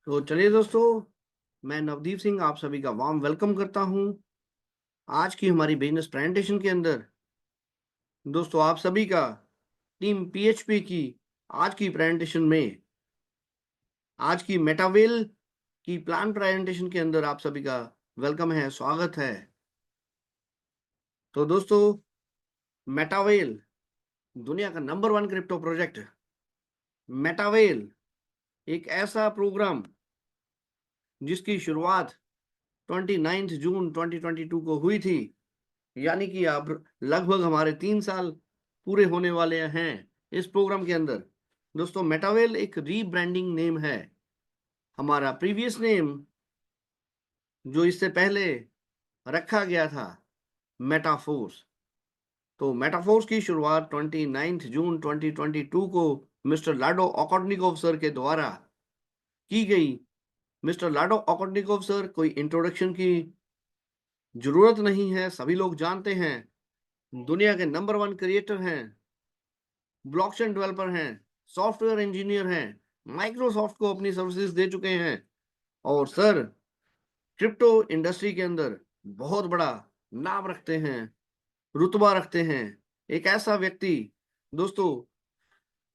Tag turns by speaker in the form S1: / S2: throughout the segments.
S1: तो चलिए दोस्तों, मैं नवदीप सिंह आप सभी का वार्म वेलकम करता हूं आज की हमारी बिजनेस प्रेजेंटेशन के अंदर। दोस्तों, आप सभी का टीम पीएचपी की आज की प्रेजेंटेशन में, आज की मेटावेल की प्लान प्रेजेंटेशन के अंदर आप सभी का वेलकम है, स्वागत है। तो दोस्तों, मेटावेल दुनिया का नंबर 1 क्रिप्टो प्रोजेक्ट। मेटावेल एक ऐसा प्रोग्राम जिसकी शुरुआत 29 जून 2022 को हुई थी, यानी कि अब लगभग हमारे 3 साल पूरे होने वाले हैं इस प्रोग्राम के अंदर। दोस्तों, मेटावेल एक रीब्रांडिंग नेम है। हमारा प्रीवियस नेम जो इससे पहले रखा गया था, मेटाफोर्स। तो मेटाफोर्स की शुरुआत 29 जून 2022 को मिस्टर लाडो ओकोटनिकोव सर के द्वारा की गई। मिस्टर लाडो ओकोटनिकोव सर कोई इंट्रोडक्शन की जरूरत नहीं है, सभी लोग जानते हैं। दुनिया के नंबर 1 क्रिएटर हैं, ब्लॉकचेन डेवलपर हैं, सॉफ्टवेयर इंजीनियर हैं, माइक्रोसॉफ्ट को अपनी सर्विसेज दे चुके हैं। और सर क्रिप्टो इंडस्ट्री के अंदर बहुत बड़ा नाम रखते हैं, रुतबा रखते हैं। एक ऐसा व्यक्ति दोस्तों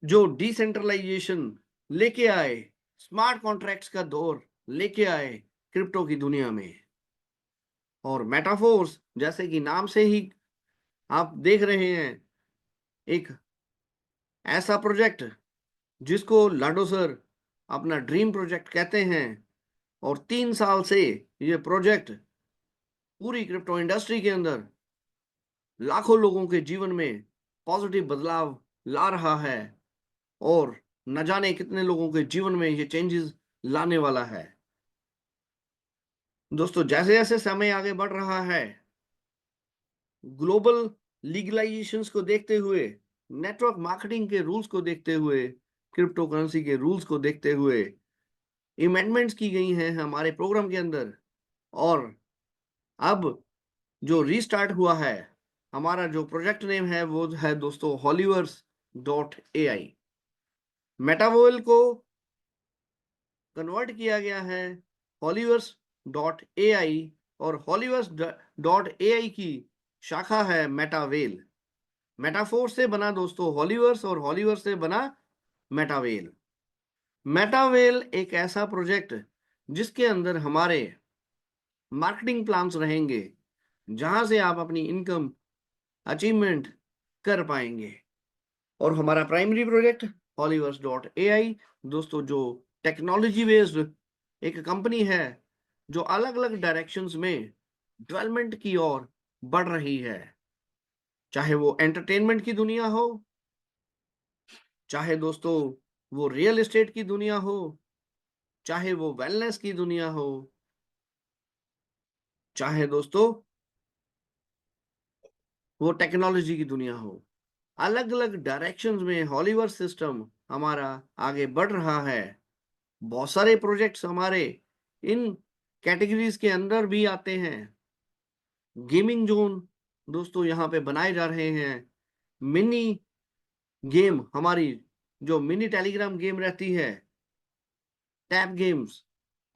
S1: जो डिसेंट्रलाइजेशन लेके आए, स्मार्ट कॉन्ट्रैक्ट्स का दौर लेके आए क्रिप्टो की दुनिया में। और मेटाफोर्स जैसे कि नाम से ही आप देख रहे हैं, एक ऐसा प्रोजेक्ट जिसको लाडो सर अपना ड्रीम प्रोजेक्ट कहते हैं। और 3 साल से ये प्रोजेक्ट पूरी क्रिप्टो इंडस्ट्री के अंदर लाखों लोगों के जीवन में पॉजिटिव बदलाव ला रहा है, और न जाने कितने लोगों के जीवन में ये चेंजेस लाने वाला है। दोस्तों, जैसे जैसे समय आगे बढ़ रहा है, ग्लोबल लीगलाइजेशंस को देखते हुए, नेटवर्क मार्केटिंग के रूल्स को देखते हुए, क्रिप्टो करेंसी के रूल्स को देखते हुए अमेंडमेंट्स की गई हैं हमारे प्रोग्राम के अंदर। और अब जो रीस्टार्ट हुआ है, हमारा जो प्रोजेक्ट नेम है वो है दोस्तों हॉलीवर्स.ai। मेटावोल को कन्वर्ट किया गया है हॉलीवर्स.ai, और हॉलीवर्स.ai की शाखा है मेटावेल। मेटाफोर से बना दोस्तों हॉलीवर्स, और हॉलीवर्स से बना मेटावेल। मेटावेल एक ऐसा प्रोजेक्ट जिसके अंदर हमारे मार्केटिंग प्लान्स रहेंगे, जहां से आप अपनी इनकम अचीवमेंट कर पाएंगे। और हमारा प्राइमरी प्रोजेक्ट हॉलीवर्स.ai दोस्तों, जो टेक्नोलॉजी बेस्ड एक कंपनी है जो अलग अलग डायरेक्शंस में डेवलपमेंट की ओर बढ़ रही है। चाहे वो एंटरटेनमेंट की दुनिया हो, चाहे दोस्तों वो रियल एस्टेट की दुनिया हो, चाहे वो वेलनेस की दुनिया हो, चाहे दोस्तों वो टेक्नोलॉजी की दुनिया हो, अलग अलग डायरेक्शंस में हॉलीवर्स सिस्टम हमारा आगे बढ़ रहा है। बहुत सारे प्रोजेक्ट्स हमारे इन कैटेगरीज के अंदर भी आते हैं। गेमिंग जोन दोस्तों यहाँ पे बनाए जा रहे हैं। मिनी गेम, हमारी जो मिनी टेलीग्राम गेम रहती है, टैप गेम्स,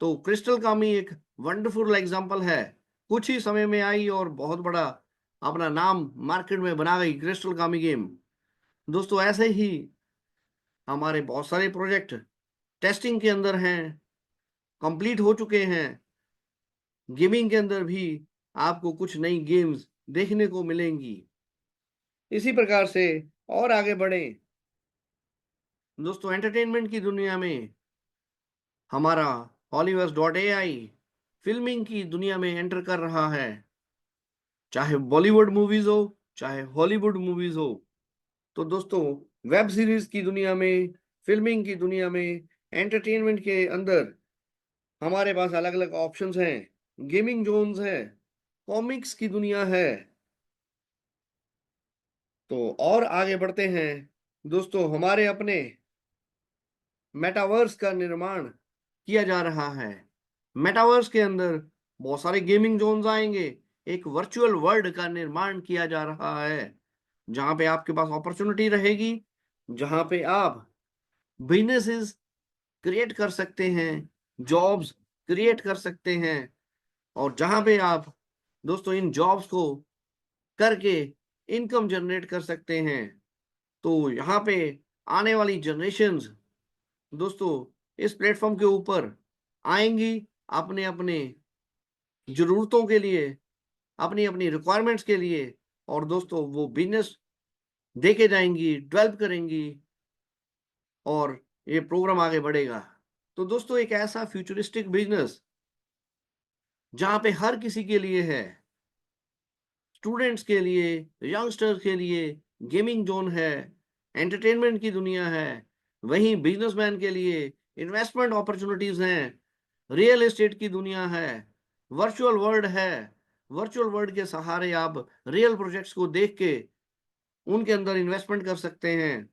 S1: तो क्रिस्टल कामी एक वंडरफुल एग्जांपल है। कुछ ही समय में आई और बहुत बड़ा अपना नाम मार्केट में बना गई क्रिस्टल कामी गेम। दोस्तों, ऐसे ही हमारे बहुत सारे प्रोजेक्ट टेस्टिंग के अंदर हैं, कंप्लीट हो चुके हैं। गेमिंग के अंदर भी आपको कुछ नई गेम्स देखने को मिलेंगी। इसी प्रकार से और आगे बढ़े दोस्तों, एंटरटेनमेंट की दुनिया में हमारा हॉलीवर्स.ai फिल्मिंग की दुनिया में एंटर कर रहा है। चाहे बॉलीवुड मूवीज हो, चाहे हॉलीवुड मूवीज हो। तो दोस्तों, वेब सीरीज की दुनिया में, फिल्मिंग की दुनिया में, एंटरटेनमेंट के अंदर हमारे पास अलग अलग ऑप्शंस हैं। गेमिंग जोन्स है, कॉमिक्स की दुनिया है। तो और आगे बढ़ते हैं दोस्तों, हमारे अपने मेटावर्स का निर्माण किया जा रहा है। मेटावर्स के अंदर बहुत सारे गेमिंग जोन्स आएंगे। एक वर्चुअल वर्ल्ड का निर्माण किया जा रहा है, जहां पे आपके पास अपॉर्चुनिटी रहेगी, जहां पे आप बिजनेसेस क्रिएट कर सकते हैं, जॉब्स क्रिएट कर सकते हैं, और जहां पे आप दोस्तों इन जॉब्स को करके इनकम जनरेट कर सकते हैं। तो यहाँ पे आने वाली जनरेशन्स दोस्तों इस प्लेटफॉर्म के ऊपर आएंगी, अपने अपने जरूरतों के लिए, अपनी अपनी रिक्वायरमेंट्स के लिए, और दोस्तों वो बिजनेस देके जाएंगी, डेवलप करेंगी, और ये प्रोग्राम आगे बढ़ेगा। तो दोस्तों एक ऐसा फ्यूचरिस्टिक बिजनेस जहां पे हर किसी के लिए है, स्टूडेंट्स के लिए, यंगस्टर्स के लिए गेमिंग जोन है, एंटरटेनमेंट की दुनिया है, वहीं बिजनेसमैन के लिए इन्वेस्टमेंट अपॉर्चुनिटीज हैं, रियल एस्टेट की दुनिया है, वर्चुअल वर्ल्ड है। वर्चुअल वर्ल्ड के सहारे आप रियल प्रोजेक्ट्स को देख के उनके अंदर इन्वेस्टमेंट कर सकते हैं।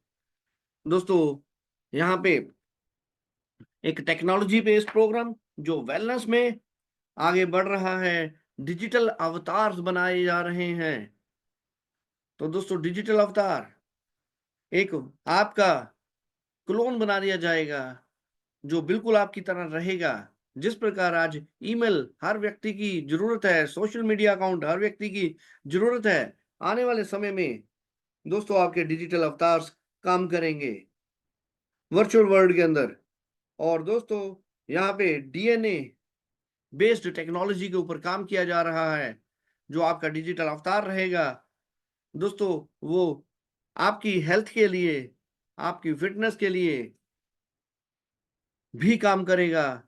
S1: दोस्तों यहाँ पे एक टेक्नोलॉजी बेस्ड प्रोग्राम जो वेलनेस में आगे बढ़ रहा है, डिजिटल अवतार्स बनाए जा रहे हैं। तो दोस्तों डिजिटल अवतार एक आपका क्लोन बना दिया जाएगा जो बिल्कुल आपकी तरह रहेगा। जिस प्रकार आज ईमेल हर व्यक्ति की जरूरत है, सोशल मीडिया अकाउंट हर व्यक्ति की जरूरत है, आने वाले समय में दोस्तों आपके डिजिटल अवतार्स काम करेंगे वर्चुअल वर्ल्ड के अंदर। और दोस्तों यहाँ पे डीएनए बेस्ड टेक्नोलॉजी के ऊपर काम किया जा रहा है। जो आपका डिजिटल अवतार रहेगा दोस्तों, वो आपकी हेल्थ के लिए, आपकी फिटनेस के लिए भी काम करेगा।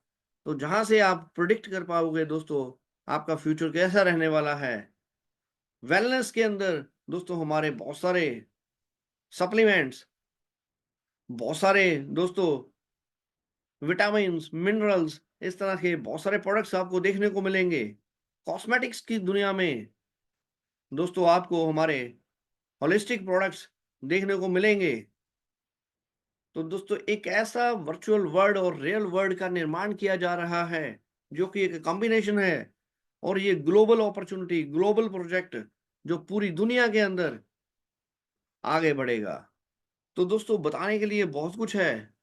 S1: तो जहां से आप प्रोडिक्ट कर पाओगे दोस्तों आपका फ्यूचर कैसा रहने वाला है। वेलनेस के अंदर दोस्तों हमारे बहुत सारे सप्लीमेंट्स, बहुत सारे दोस्तों विटामिन मिनरल्स, इस तरह के बहुत सारे प्रोडक्ट्स आपको देखने को मिलेंगे। कॉस्मेटिक्स की दुनिया में दोस्तों आपको हमारे होलिस्टिक प्रोडक्ट्स देखने को मिलेंगे। तो दोस्तों एक ऐसा वर्चुअल वर्ल्ड और रियल वर्ल्ड का निर्माण किया जा रहा है जो कि एक कॉम्बिनेशन है, और ये ग्लोबल अपॉर्चुनिटी, ग्लोबल प्रोजेक्ट जो पूरी दुनिया के अंदर आगे बढ़ेगा। तो दोस्तों बताने के लिए बहुत कुछ है,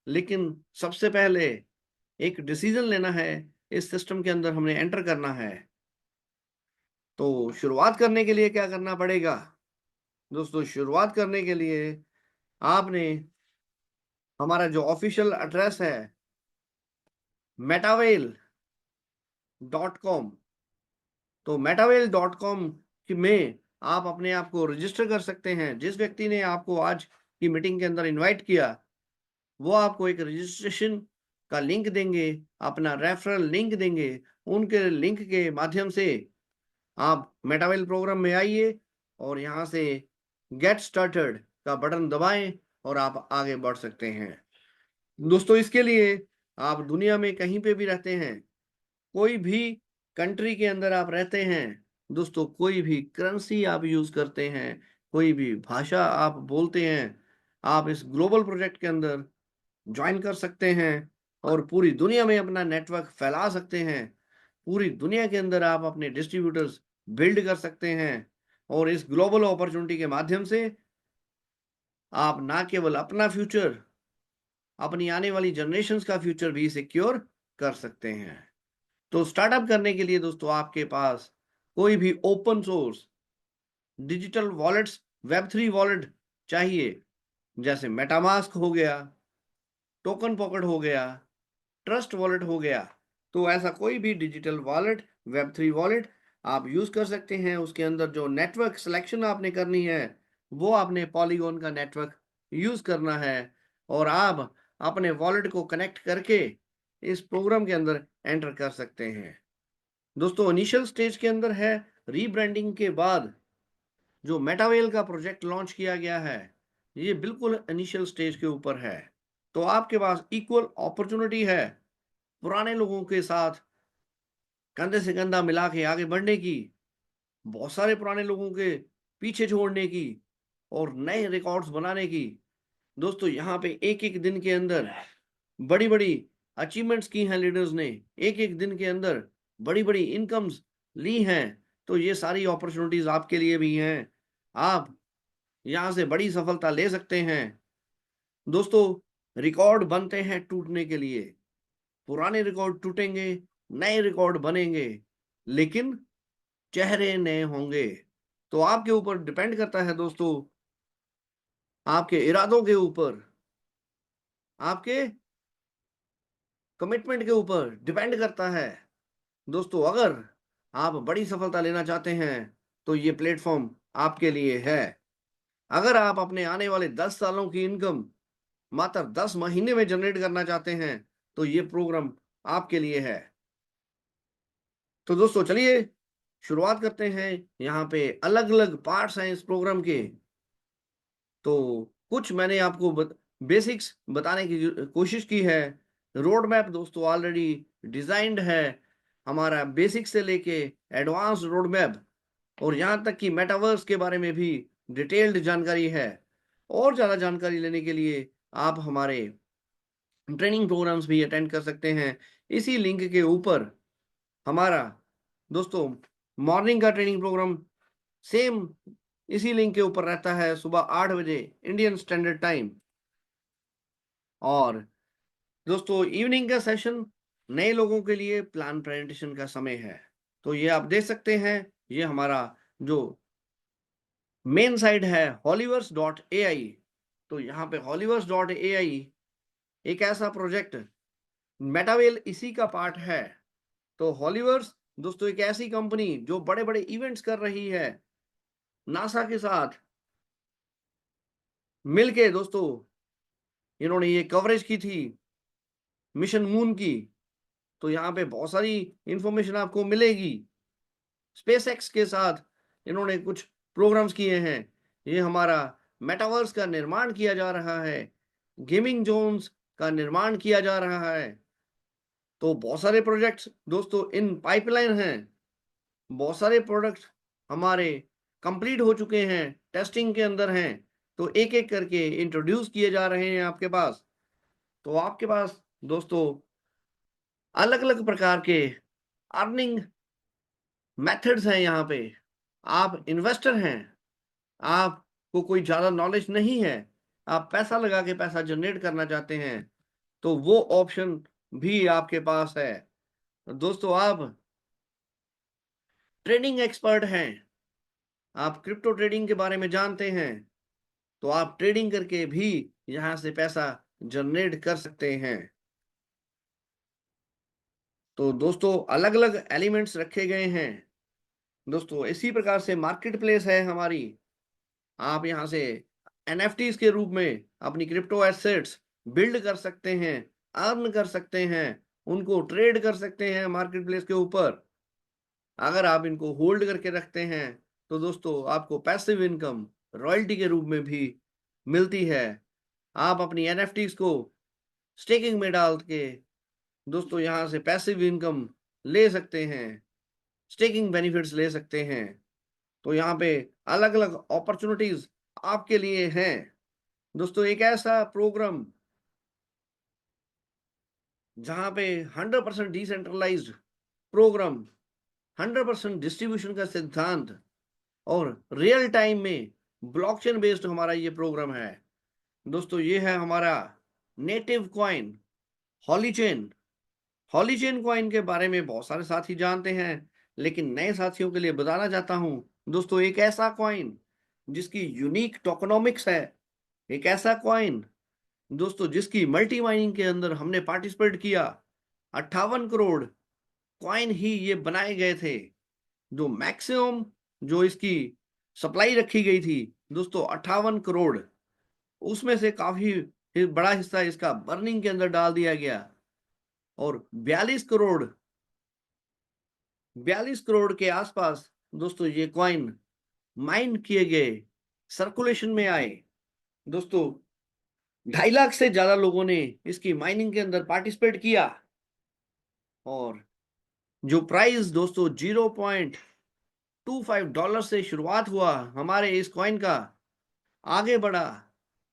S1: लेकिन सबसे पहले एक डिसीजन लेना है, इस सिस्टम के अंदर हमने एंटर करना है। तो शुरुआत करने के लिए क्या करना पड़ेगा दोस्तों? शुरुआत करने के लिए आपने हमारा जो ऑफिशियल एड्रेस है metaveil.com, तो metaveil.com में आप अपने आप को रजिस्टर कर सकते हैं। जिस व्यक्ति ने आपको आज की मीटिंग के अंदर इनवाइट किया वो आपको एक रजिस्ट्रेशन का लिंक देंगे, अपना रेफरल लिंक देंगे। उनके लिंक के माध्यम से आप मेटावेल प्रोग्राम में आइए और यहाँ से गेट स्टार्टेड का बटन दबाएं और आप आगे बढ़ सकते हैं। दोस्तों इसके लिए आप दुनिया में कहीं पे भी रहते हैं, कोई भी कंट्री के अंदर आप रहते हैं दोस्तों, कोई भी करेंसी आप यूज करते हैं, कोई भी भाषा आप बोलते हैं, आप इस ग्लोबल प्रोजेक्ट के अंदर ज्वाइन कर सकते हैं और पूरी दुनिया में अपना नेटवर्क फैला सकते हैं। पूरी दुनिया के अंदर आप अपने डिस्ट्रीब्यूटर्स बिल्ड कर सकते हैं, और इस ग्लोबल अपॉर्चुनिटी के माध्यम से आप ना केवल अपना फ्यूचर, अपनी आने वाली जनरेशन्स का फ्यूचर भी सिक्योर कर सकते हैं। तो स्टार्टअप करने के लिए दोस्तों आपके पास कोई भी open source digital wallets, Web3 wallet चाहिए, जैसे मेटामास्क हो गया, टोकन पॉकेट हो गया, ट्रस्ट वॉलेट हो गया। तो ऐसा कोई भी डिजिटल वॉलेट, वेब3 वॉलेट आप यूज कर सकते हैं। उसके अंदर जो नेटवर्क सिलेक्शन आपने करनी है वो आपने पॉलीगॉन का नेटवर्क यूज करना है, और आप अपने वॉलेट को कनेक्ट करके इस प्रोग्राम के अंदर एंटर कर सकते हैं। दोस्तों इनिशियल स्टेज के अंदर है, रीब्रांडिंग के बाद जो मेटावेल का प्रोजेक्ट लॉन्च किया गया है ये बिल्कुल इनिशियल स्टेज के ऊपर है। तो आपके पास इक्वल अपॉर्चुनिटी है पुराने लोगों के साथ कंधे से कंधा मिला के आगे बढ़ने की, बहुत सारे पुराने लोगों के पीछे छोड़ने की, और नए रिकॉर्ड्स बनाने की। दोस्तों यहाँ पे एक एक दिन के अंदर बड़ी बड़ी अचीवमेंट्स की हैं लीडर्स ने, एक एक दिन के अंदर बड़ी बड़ी इनकम्स ली हैं। तो ये सारी अपॉर्चुनिटीज आपके लिए भी हैं, आप यहाँ से बड़ी सफलता ले सकते हैं। दोस्तों रिकॉर्ड बनते हैं टूटने के लिए, पुराने रिकॉर्ड टूटेंगे, नए रिकॉर्ड बनेंगे, लेकिन चेहरे नए होंगे। तो आपके ऊपर डिपेंड करता है दोस्तों, आपके इरादों के ऊपर, आपके कमिटमेंट के ऊपर डिपेंड करता है। दोस्तों, अगर आप बड़ी सफलता लेना चाहते हैं, तो ये प्लेटफॉर्म आपके लिए है। अगर आप अपने आने वाले 10 सालों की इनकम मात्र 10 महीने में जनरेट करना चाहते हैं, तो ये प्रोग्राम आपके लिए है। तो दोस्तों, चलिए शुरुआत करते हैं। यहाँ पे अलग अलग पार्ट्स हैं इस प्रोग्राम के। तो कुछ मैंने आपको बेसिक्स बताने की कोशिश की है। रोड मैप दोस्तों ऑलरेडी डिजाइंड है, हमारा बेसिक से लेके एडवांस रोड मैप, और यहाँ तक कि मेटावर्स के बारे में भी डिटेल्ड जानकारी है। और ज़्यादा जानकारी लेने के लिए आप हमारे ट्रेनिंग प्रोग्राम्स भी अटेंड कर सकते हैं। इसी लिंक के ऊपर हमारा दोस्तों मॉर्निंग का ट्रेनिंग प्रोग्राम सेम इसी लिंक के ऊपर रहता है, सुबह 8 बजे इंडियन स्टैंडर्ड टाइम। और दोस्तों, इवनिंग का सेशन नए लोगों के लिए प्लान प्रेजेंटेशन का समय है। तो ये आप देख सकते हैं, ये हमारा जो मेन साइट है holiverse.ai। तो यहाँ पे holiverse.ai एक ऐसा प्रोजेक्ट, मेटावेल इसी का पार्ट है। तो हॉलीवर्स दोस्तों एक ऐसी कंपनी जो बड़े बड़े इवेंट्स कर रही है नासा के साथ मिलके। दोस्तों, इन्होंने ये कवरेज की थी मिशन मून की। तो यहाँ पे बहुत सारी इंफॉर्मेशन आपको मिलेगी। स्पेस एक्स के साथ इन्होंने कुछ प्रोग्राम्स किए हैं। ये हमारा मेटावर्स का निर्माण किया जा रहा है, गेमिंग जोन्स का निर्माण किया जा रहा है। तो बहुत सारे प्रोजेक्ट्स दोस्तों इन पाइपलाइन हैं। बहुत सारे प्रोडक्ट्स हमारे कंप्लीट हो चुके हैं, टेस्टिंग के अंदर हैं। तो एक एक करके इंट्रोड्यूस किए जा रहे हैं आपके पास। तो आपके पास दोस्तों अलग अलग प्रकार के अर्निंग मेथड्स हैं। यहाँ पे आप इन्वेस्टर हैं, आपको कोई ज्यादा नॉलेज नहीं है, आप पैसा लगा के पैसा जनरेट करना चाहते हैं, तो वो ऑप्शन भी आपके पास है। दोस्तों, आप ट्रेडिंग एक्सपर्ट हैं, आप क्रिप्टो ट्रेडिंग के बारे में जानते हैं, तो आप ट्रेडिंग करके भी यहां से पैसा जनरेट कर सकते हैं। तो दोस्तों, अलग अलग एलिमेंट्स रखे गए हैं। दोस्तों, इसी प्रकार से मार्केट प्लेस है हमारी। आप यहां से एनएफटीज के रूप में अपनी क्रिप्टो एसेट्स बिल्ड कर सकते हैं, अर्न कर सकते हैं, उनको ट्रेड कर सकते हैं मार्केट प्लेस के ऊपर। अगर आप इनको होल्ड करके रखते हैं, तो दोस्तों आपको पैसिव इनकम रॉयल्टी के रूप में भी मिलती है। आप अपनी एनएफटीज को स्टेकिंग में डाल के दोस्तों यहाँ से पैसिव इनकम ले सकते हैं, स्टेकिंग बेनिफिट्स ले सकते हैं। तो यहाँ पे अलग अलग अपॉर्चुनिटीज आपके लिए हैं। दोस्तों, एक ऐसा प्रोग्राम जहाँ पे 100% डिसेंट्रलाइज्ड प्रोग्राम, 100% डिस्ट्रीब्यूशन का सिद्धांत और रियल टाइम में ब्लॉकचेन बेस्ड हमारा ये प्रोग्राम है। दोस्तों, ये है हमारा नेटिव कॉइन हॉलीचेन। हॉलीचेन कॉइन के बारे में बहुत सारे साथी जानते हैं, लेकिन नए साथियों के लिए बताना चाहता हूं। दोस्तों, एक ऐसा कॉइन जिसकी यूनिक टोकनोमिक्स है, एक ऐसा कॉइन दोस्तों जिसकी मल्टी माइनिंग के अंदर हमने पार्टिसिपेट किया। 58 करोड़ कॉइन ही ये बनाए गए थे। जो मैक्सिमम जो इसकी सप्लाई रखी गई थी दोस्तों 58 करोड़, उसमें से काफी बड़ा हिस्सा इसका बर्निंग के अंदर डाल दिया गया। और 42 करोड़ के आसपास दोस्तों ये कॉइन माइन किए गए, सर्कुलेशन में आए। दोस्तों, 2.5 लाख से ज्यादा लोगों ने इसकी माइनिंग के अंदर पार्टिसिपेट किया। और जो प्राइस दोस्तों $0.25 से शुरुआत हुआ हमारे इस कॉइन का, आगे बढ़ा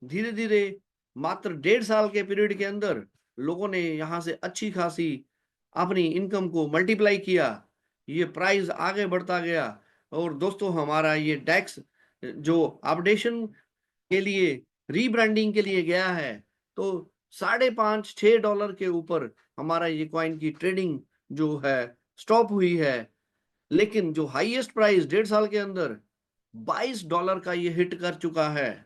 S1: धीरे धीरे। मात्र 1.5 साल के पीरियड के अंदर लोगों ने यहां से अच्छी खासी अपनी इनकम को मल्टीप्लाई किया। ये प्राइस आगे बढ़ता गया। और दोस्तों, हमारा ये डेक्स जो अपडेशन के लिए रीब्रांडिंग के लिए गया है, तो $5.5-6 के ऊपर हमारा ये कॉइन की ट्रेडिंग जो है स्टॉप हुई है। लेकिन जो हाईएस्ट प्राइस 1.5 साल के अंदर $22 का ये हिट कर चुका है।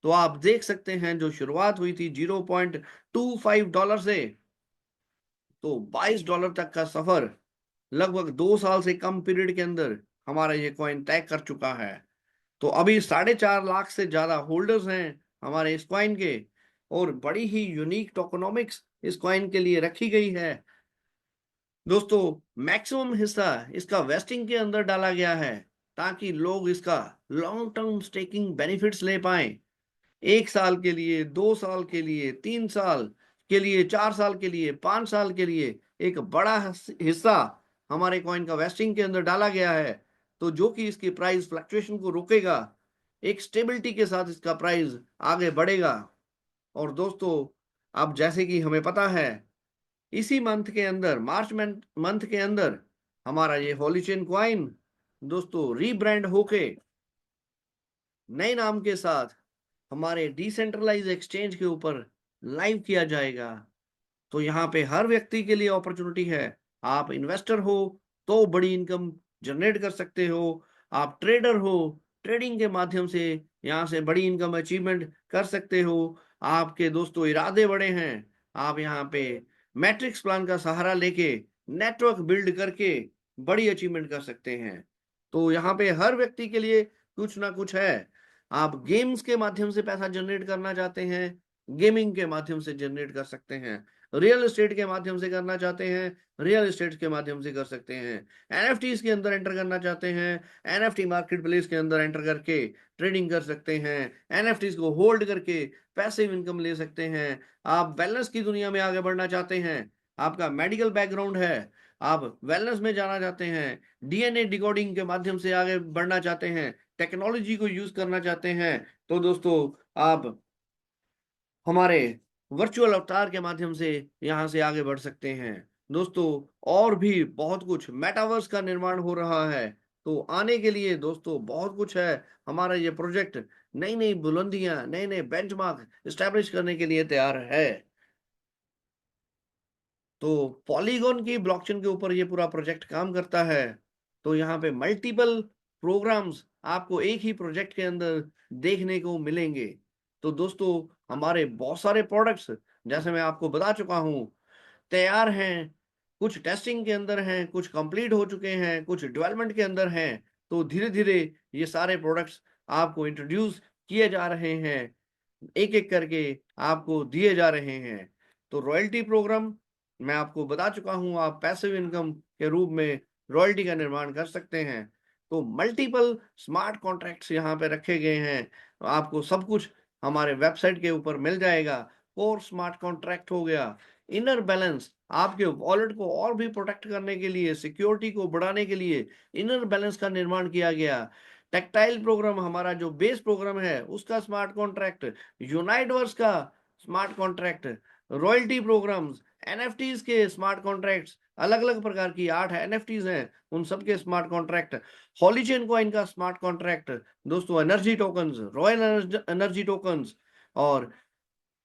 S1: तो आप देख सकते हैं जो शुरुआत हुई थी $0.25 से, तो $22 तक का सफर लगभग 2 साल से कम पीरियड के अंदर हमारा ये कॉइन तय कर चुका है। तो अभी 4.5 लाख से ज्यादा होल्डर्स हैं हमारे इस कॉइन के, और बड़ी ही यूनिक टोकनोमिक्स इस कॉइन के लिए रखी गई है। दोस्तों, मैक्सिमम हिस्सा इसका वेस्टिंग के अंदर डाला गया है ताकि लोग इसका लॉन्ग टर्म स्टेकिंग बेनिफिट्स ले पाएं। 1 साल के लिए, 2 साल के लिए, 3 साल के लिए, 4 साल के लिए, 5 साल के लिए एक बड़ा हिस्सा हमारे कॉइन का वेस्टिंग के अंदर डाला गया है। तो जो कि इसकी प्राइस फ्लक्चुएशन को रोकेगा, एक स्टेबिलिटी के साथ इसका प्राइस आगे बढ़ेगा। और दोस्तों, अब जैसे कि हमें पता है, इसी मंथ के अंदर, मार्च मंथ के अंदर हमारा ये होली चेन कॉइन दोस्तों रीब्रांड होके नए नाम के साथ हमारे डिसेंट्रलाइज एक्सचेंज के ऊपर लाइव किया जाएगा। तो यहाँ पे हर व्यक्ति के लिए अपॉर्चुनिटी है। आप इन्वेस्टर हो तो बड़ी इनकम जनरेट कर सकते हो, आप ट्रेडर हो, ट्रेडिंग के माध्यम से यहाँ से बड़ी इनकम अचीवमेंट कर सकते हो। आपके दोस्तों इरादे बड़े हैं, आप यहाँ पे मैट्रिक्स प्लान का सहारा लेके नेटवर्क बिल्ड करके बड़ी अचीवमेंट कर सकते हैं। तो यहाँ पे हर व्यक्ति के लिए कुछ ना कुछ है। आप गेम्स के माध्यम से पैसा जनरेट करना चाहते हैं, गेमिंग के माध्यम से जनरेट कर सकते हैं। रियल एस्टेट के माध्यम से करना चाहते हैं, रियल एस्टेट के माध्यम से कर सकते हैं। एनएफटीज के अंदर एंटर करना चाहते हैं, एनएफटी मार्केट प्लेस के अंदर एंटर करके ट्रेडिंग कर सकते हैं। एनएफटीज को होल्ड करके पैसिव इनकम ले सकते हैं। आप वेलनेस की दुनिया में आगे बढ़ना चाहते हैं, आपका मेडिकल बैकग्राउंड है, आप वेलनेस में जाना चाहते हैं, डीएनए डिकोडिंग के माध्यम से आगे बढ़ना चाहते हैं, टेक्नोलॉजी को यूज करना चाहते हैं, तो दोस्तों आप हमारे वर्चुअल अवतार के माध्यम से यहाँ से आगे बढ़ सकते हैं। दोस्तों, और भी बहुत कुछ मेटावर्स का निर्माण हो रहा है, तो आने के लिए दोस्तों बहुत कुछ है। हमारा ये प्रोजेक्ट नई नई बुलंदियां, नए नए बेंचमार्क स्टैब्लिश करने के लिए तैयार है। तो पॉलीगॉन की ब्लॉकचेन के ऊपर ये पूरा प्रोजेक्ट काम करता है। तो यहाँ पे मल्टीपल प्रोग्राम्स आपको एक ही प्रोजेक्ट के अंदर देखने को मिलेंगे। तो दोस्तों, हमारे बहुत सारे प्रोडक्ट्स, जैसे मैं आपको बता चुका हूँ, तैयार हैं, कुछ टेस्टिंग के अंदर हैं, कुछ कंप्लीट हो चुके हैं, कुछ डेवलपमेंट के अंदर हैं। तो धीरे धीरे ये सारे प्रोडक्ट्स आपको इंट्रोड्यूस किए जा रहे हैं, एक एक करके आपको दिए जा रहे हैं। तो रॉयल्टी प्रोग्राम मैं आपको बता चुका हूं, आप पैसिव इनकम के रूप में रॉयल्टी का निर्माण कर सकते हैं। तो मल्टीपल स्मार्ट कॉन्ट्रैक्ट्स यहाँ पे रखे गए हैं, तो आपको सब कुछ हमारे वेबसाइट के ऊपर मिल जाएगा। कोर स्मार्ट कॉन्ट्रैक्ट हो गया, इनर बैलेंस, आपके वॉलेट को और भी प्रोटेक्ट करने के लिए, सिक्योरिटी को बढ़ाने के लिए इनर बैलेंस का निर्माण किया गया। टेक्टाइल प्रोग्राम, हमारा जो बेस प्रोग्राम है उसका स्मार्ट कॉन्ट्रैक्ट, यूनाइटवर्स का smart contract, royalty programs, NFTs के स्मार्ट कॉन्ट्रैक्ट्स, अलग अलग प्रकार की 8 एनएफटीज हैं, उन सबके स्मार्ट कॉन्ट्रैक्ट, हॉलीचेन कॉइन का स्मार्ट कॉन्ट्रैक्ट, दोस्तों energy tokens, royal energy tokens और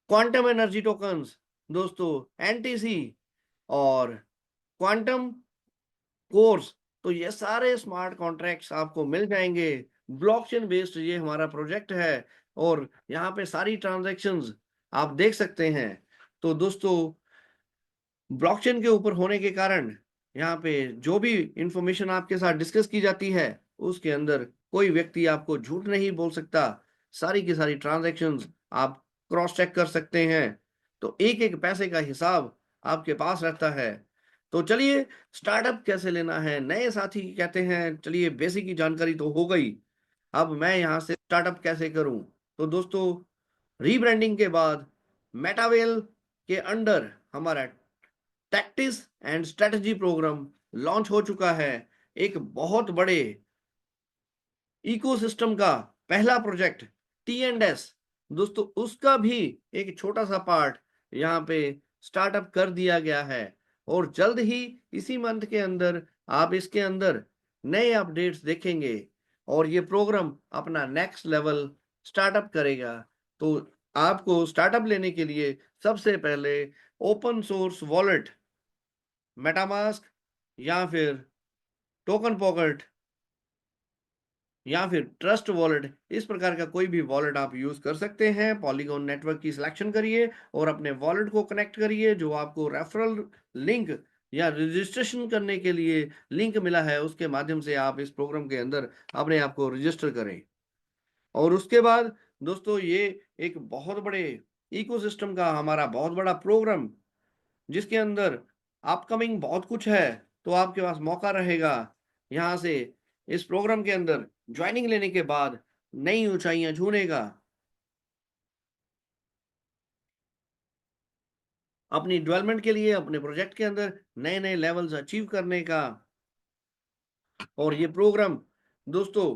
S1: क्वांटम एनर्जी टोकन्स, दोस्तों एनटीसी और क्वांटम कोर्स। तो ये सारे स्मार्ट कॉन्ट्रैक्ट्स आपको मिल जाएंगे। ब्लॉकचेन बेस्ड ये हमारा प्रोजेक्ट है, और यहाँ पे सारी ट्रांजैक्शंस आप देख सकते हैं। तो दोस्तों, ब्लॉकचेन के ऊपर होने के कारण यहाँ पे जो भी इंफॉर्मेशन आपके साथ डिस्कस की जाती है, उसके अंदर कोई व्यक्ति आपको झूठ नहीं बोल सकता। सारी की सारी ट्रांजैक्शंस आप क्रॉस चेक कर सकते हैं। तो एक एक पैसे का हिसाब आपके पास रहता है। तो चलिए, स्टार्टअप कैसे लेना है, नए साथी कहते हैं, चलिए बेसिक की जानकारी तो हो गई, अब मैं यहाँ से स्टार्टअप कैसे करूं। तो दोस्तों, रीब्रांडिंग के बाद मेटावेल के अंडर हमारा tactics and strategy program launch हो चुका है। एक बहुत बड़े इकोसिस्टम का पहला प्रोजेक्ट T&S, दोस्तों उसका भी एक छोटा सा पार्ट यहाँ पे स्टार्टअप कर दिया गया है, और जल्द ही इसी मंथ के अंदर आप इसके अंदर नए अपडेट्स देखेंगे, और ये प्रोग्राम अपना नेक्स्ट लेवल स्टार्टअप करेगा। तो आपको स्टार्टअप लेने के लिए सबसे पहले ओपन सोर्स वॉलेट, मेटामास्क या फिर टोकन पॉकेट या फिर ट्रस्ट वॉलेट, इस प्रकार का कोई भी वॉलेट आप यूज कर सकते हैं। पॉलीगॉन नेटवर्क की सिलेक्शन करिए और अपने वॉलेट को कनेक्ट करिए। जो आपको रेफरल लिंक या रजिस्ट्रेशन करने के लिए लिंक मिला है, उसके माध्यम से आप इस प्रोग्राम के अंदर अपने आप को रजिस्टर करें। और उसके बाद दोस्तों, ये एक बहुत बड़े इकोसिस्टम का हमारा बहुत बड़ा प्रोग्राम, जिसके अंदर अपकमिंग बहुत कुछ है। तो आपके पास मौका रहेगा यहाँ से इस प्रोग्राम के अंदर ज्वाइनिंग लेने के बाद नई ऊंचाइयां छूने का, अपनी डेवलपमेंट के लिए अपने प्रोजेक्ट के अंदर नए नए लेवल्स अचीव करने का। और ये प्रोग्राम दोस्तों,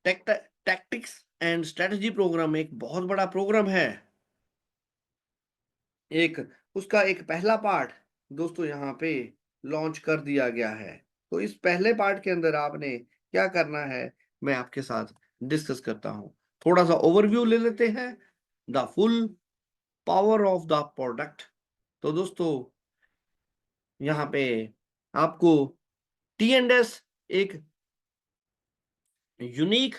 S1: टैक्टिक्स एंड स्ट्रेटजी प्रोग्राम एक बहुत बड़ा प्रोग्राम है। एक उसका एक पहला पार्ट दोस्तों यहाँ पे लॉन्च कर दिया गया है। तो इस पहले पार्ट के अंदर आपने क्या करना है, मैं आपके साथ डिस्कस करता हूं। थोड़ा सा ओवरव्यू ले लेते हैं। The full power of the product. तो दोस्तों, यहाँ पे आपको टी एंड एस एक यूनिक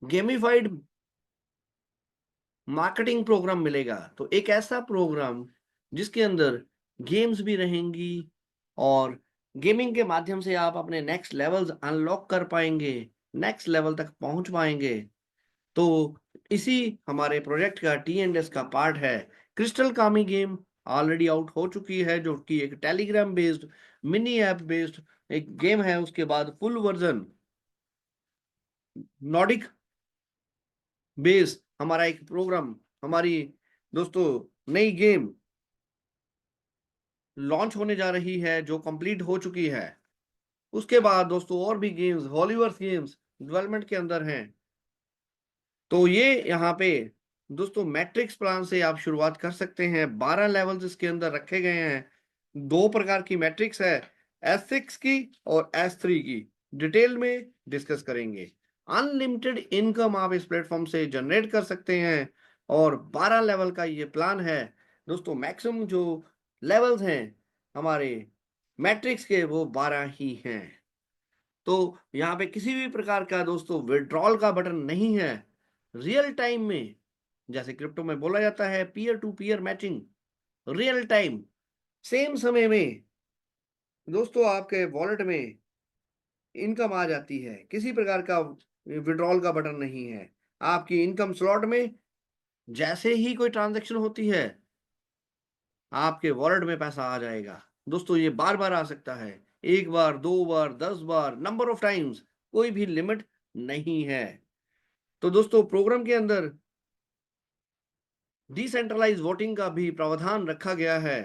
S1: गेमिफाइड मार्केटिंग प्रोग्राम मिलेगा। तो एक ऐसा प्रोग्राम जिसके अंदर गेम्स भी रहेंगी और गेमिंग के माध्यम से आप अपने नेक्स्ट लेवल्स अनलॉक कर पाएंगे, नेक्स्ट लेवल तक पहुंच पाएंगे। तो इसी हमारे प्रोजेक्ट का टी एंड एस का पार्ट है। क्रिस्टल कामी गेम ऑलरेडी आउट हो चुकी है, जो कि एक Telegram based mini app based एक गेम है। उसके बाद फुल वर्जन नॉर्डिक बेस हमारा एक प्रोग्राम, हमारी दोस्तों नई गेम लॉन्च होने जा रही है, जो कंप्लीट हो चुकी है। उसके बाद दोस्तों और भी गेम्स, हॉलीवर्स गेम्स डेवलपमेंट के अंदर हैं। तो ये यहाँ पे दोस्तों मैट्रिक्स प्लान से आप शुरुआत कर सकते हैं। 12 लेवल्स इसके अंदर रखे गए हैं। दो प्रकार की मैट्रिक्स है, S6 की और S3 की। डिटेल में डिस्कस करेंगे। अनलिमिटेड इनकम आप इस प्लेटफॉर्म से जनरेट कर सकते हैं और 12 लेवल का ये प्लान है दोस्तों। मैक्सिमम जो लेवल्स हैं हमारे मैट्रिक्स के, वो 12 ही हैं। तो यहाँ पे किसी भी प्रकार का दोस्तों विड्रॉल का बटन नहीं है। रियल टाइम में, जैसे क्रिप्टो में बोला जाता है, peer to peer matching, real time same समय में दोस्तों आपके वॉलेट में इनकम आ जाती है। किसी प्रकार का विड्रॉल का बटन नहीं है। आपकी इनकम स्लॉट में जैसे ही कोई ट्रांजैक्शन होती है, आपके वॉलेट में पैसा आ जाएगा। दोस्तों ये बार बार आ सकता है, एक बार, दो बार, 10 बार, नंबर ऑफ टाइम्स, कोई भी लिमिट नहीं है। तो दोस्तों प्रोग्राम के अंदर डिसेंट्रलाइज वोटिंग का भी प्रावधान रखा गया है।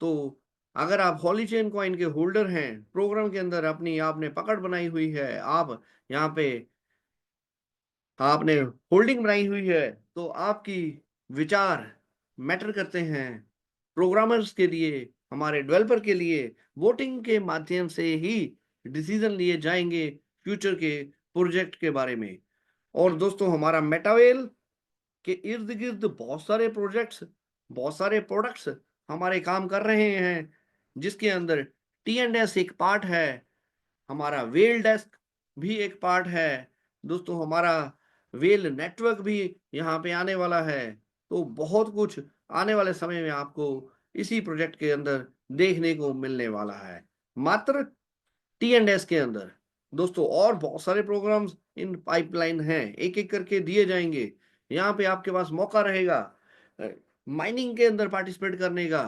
S1: तो अगर आप हॉली चेन कॉइन के होल्डर हैं, प्रोग्राम के अंदर अपनी आपने पकड़ बनाई हुई है, आप यहाँ पे आपने होल्डिंग बनाई हुई है, तो आपकी विचार मैटर करते हैं। प्रोग्रामर्स के लिए, हमारे डेवलपर के लिए वोटिंग के माध्यम से ही डिसीजन लिए जाएंगे फ्यूचर के प्रोजेक्ट के बारे में। और दोस्तों हमारा मेटावेल के इर्द गिर्द बहुत सारे प्रोजेक्ट्स, बहुत सारे प्रोडक्ट्स हमारे काम कर रहे हैं, जिसके अंदर टी एंड एस एक पार्ट है, हमारा वेल डेस्क भी एक पार्ट है। दोस्तों हमारा वेल नेटवर्क भी यहाँ पे आने वाला है। तो बहुत कुछ आने वाले समय में आपको इसी प्रोजेक्ट के अंदर देखने को मिलने वाला है, मात्र टी एंड एस के अंदर। दोस्तों और बहुत सारे प्रोग्राम्स इन पाइपलाइन हैं, एक एक करके दिए जाएंगे। यहाँ पे आपके पास मौका रहेगा माइनिंग के अंदर पार्टिसिपेट करने का।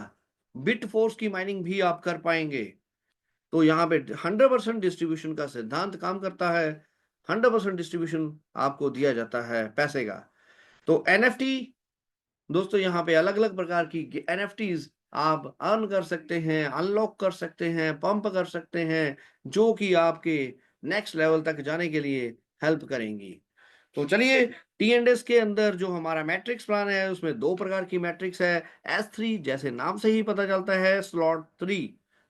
S1: बिट फोर्स की माइनिंग भी आप कर पाएंगे। तो यहाँ पे 100% डिस्ट्रीब्यूशन का सिद्धांत काम करता है। 100% डिस्ट्रीब्यूशन आपको दिया जाता है पैसे का। तो एनएफटी दोस्तों, यहाँ पे अलग अलग प्रकार की एनएफटीज आप अर्न कर सकते हैं, अनलॉक कर सकते हैं, पंप कर सकते हैं, जो कि आपके नेक्स्ट लेवल तक जाने के लिए हेल्प करेंगी। तो चलिए, टी एंड एस के अंदर जो हमारा मैट्रिक्स प्लान है, उसमें दो प्रकार की मैट्रिक्स है। S3 जैसे नाम से ही पता चलता है, स्लॉट 3।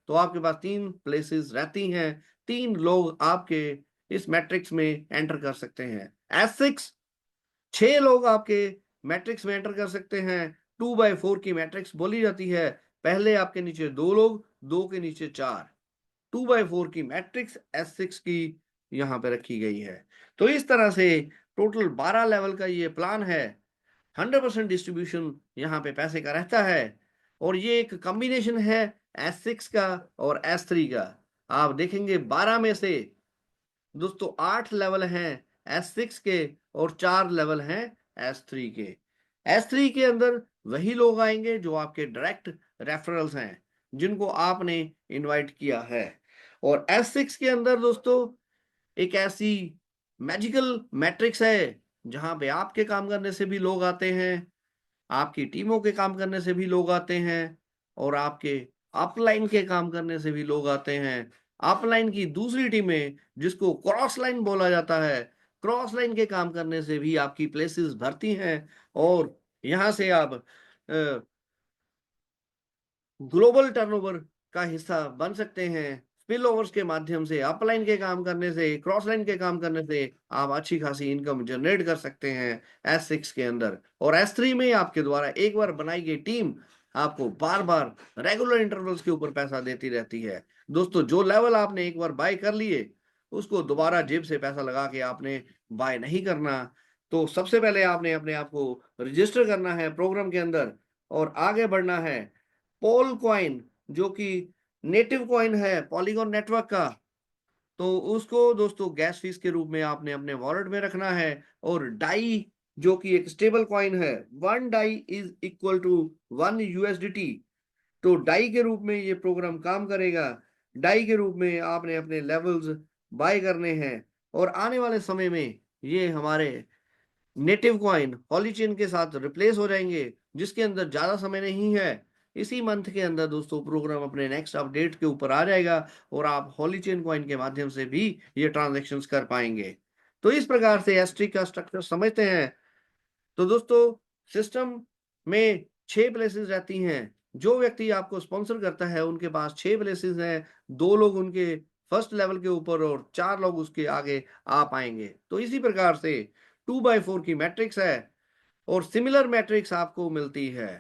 S1: तो आपके पास 3 प्लेसेस रहती हैं, 3 लोग आपके इस मैट्रिक्स में एंटर कर सकते हैं। S6 6 लोग आपके मैट्रिक्स में एंटर कर सकते हैं। 2/4 की मैट्रिक्स बोली जाती है। पहले आपके नीचे 2 लोग, 2 के नीचे 4। 2/4 की मैट्रिक्स S6 की यहाँ पे रखी गई है। तो इस तरह से टोटल 12 लेवल का ये प्लान है। 100% डिस्ट्रीब्यूशन यहाँ पे पैसे का रहता है और ये एक कॉम्बिनेशन है S6 का और S3 का। आप देखेंगे 12 में से दोस्तों 8 लेवल हैं S6 के और 4 लेवल हैं S3 के। S3 के अंदर वही लोग आएंगे जो आपके डायरेक्ट रेफरल्स हैं, जिनको आपने इनवाइट किया है। और S6 के अंदर दोस्तों एक ऐसी मैजिकल मैट्रिक्स है जहां पे आपके काम करने से भी लोग आते हैं, आपकी टीमों के काम करने से भी लोग आते हैं और आपके अपलाइन के काम करने से भी लोग आते हैं। अपलाइन की दूसरी टीमें जिसको क्रॉस लाइन बोला जाता है, क्रॉस लाइन के काम करने से भी आपकी प्लेसेस भरती हैं और यहाँ से आप ग्लोबल टर्नओवर का हिस्सा बन सकते हैं। स्पिल ओवर्स के माध्यम से, अपलाइन के काम करने से, क्रॉस लाइन के काम करने से आप अच्छी खासी इनकम जनरेट कर सकते हैं S6 के अंदर। और S3 में आपके द्वारा एक बार बनाई गई टीम आपको बार बार रेगुलर इंटरवल्स के ऊपर पैसा देती रहती है। दोस्तों जो लेवल आपने एक बार बाय कर लिए उसको दोबारा जेब से पैसा लगा के आपने बाय नहीं करना। तो सबसे पहले आपने अपने आप को रजिस्टर करना है प्रोग्राम के अंदर और आगे बढ़ना है। पोल कॉइन जो कि नेटिव कॉइन है पॉलीगॉन नेटवर्क का, तो उसको दोस्तों गैस फीस के रूप में आपने अपने वॉलेट में रखना है। और डाई जो कि एक स्टेबल कॉइन है, 1 DAI is equal to 1 USDT। तो डाई के रूप में ये प्रोग्राम काम करेगा। डाई के रूप में आपने अपने लेवल्स बाय करने हैं और आने वाले समय में ये हमारे नेटिव कॉइन हॉलीचेन के साथ रिप्लेस हो जाएंगे, जिसके अंदर ज्यादा समय नहीं है। इसी मंथ के अंदर दोस्तों प्रोग्राम अपने नेक्स्ट अपडेट के ऊपर आ जाएगा और आप हॉलीचेन कॉइन के माध्यम से भी ये ट्रांजैक्शंस कर पाएंगे। तो इस प्रकार से एस्ट्री का स्ट्रक्चर समझते हैं। तो दोस्तों सिस्टम में 6 प्लेसेस रहती हैं। जो व्यक्ति आपको स्पॉन्सर करता है उनके पास 6 प्लेसेस हैं। 2 लोग उनके फर्स्ट लेवल के ऊपर और 4 लोग उसके आगे आ पाएंगे। तो इसी प्रकार से 2/4 की मैट्रिक्स है और सिमिलर मैट्रिक्स आपको मिलती है।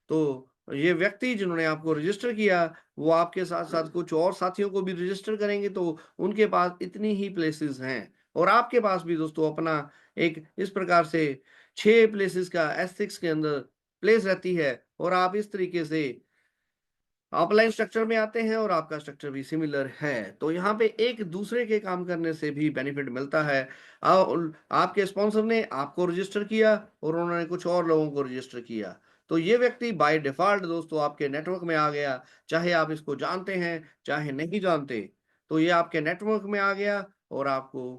S1: तो ये व्यक्ति जिन्होंने आपको रजिस्टर किया वो आपके साथ साथ कुछ और साथियों को भी रजिस्टर करेंगे, तो उनके पास इतनी ही प्लेसेस हैं और आपके पास भी दोस्तों अपना एक इस प्रकार से 6 प्लेसेस का S6 के अंदर प्लेस रहती है और आप इस तरीके से अपलाइन स्ट्रक्चर में आते हैं और आपका स्ट्रक्चर भी सिमिलर है। तो यहाँ पे एक दूसरे के काम करने से भी बेनिफिट मिलता है। आपके स्पॉन्सर ने आपको रजिस्टर किया और उन्होंने कुछ और लोगों को रजिस्टर किया, तो ये व्यक्ति बाय डिफॉल्ट दोस्तों आपके नेटवर्क में आ गया। चाहे आप इसको जानते हैं चाहे नहीं जानते, तो ये आपके नेटवर्क में आ गया और आपको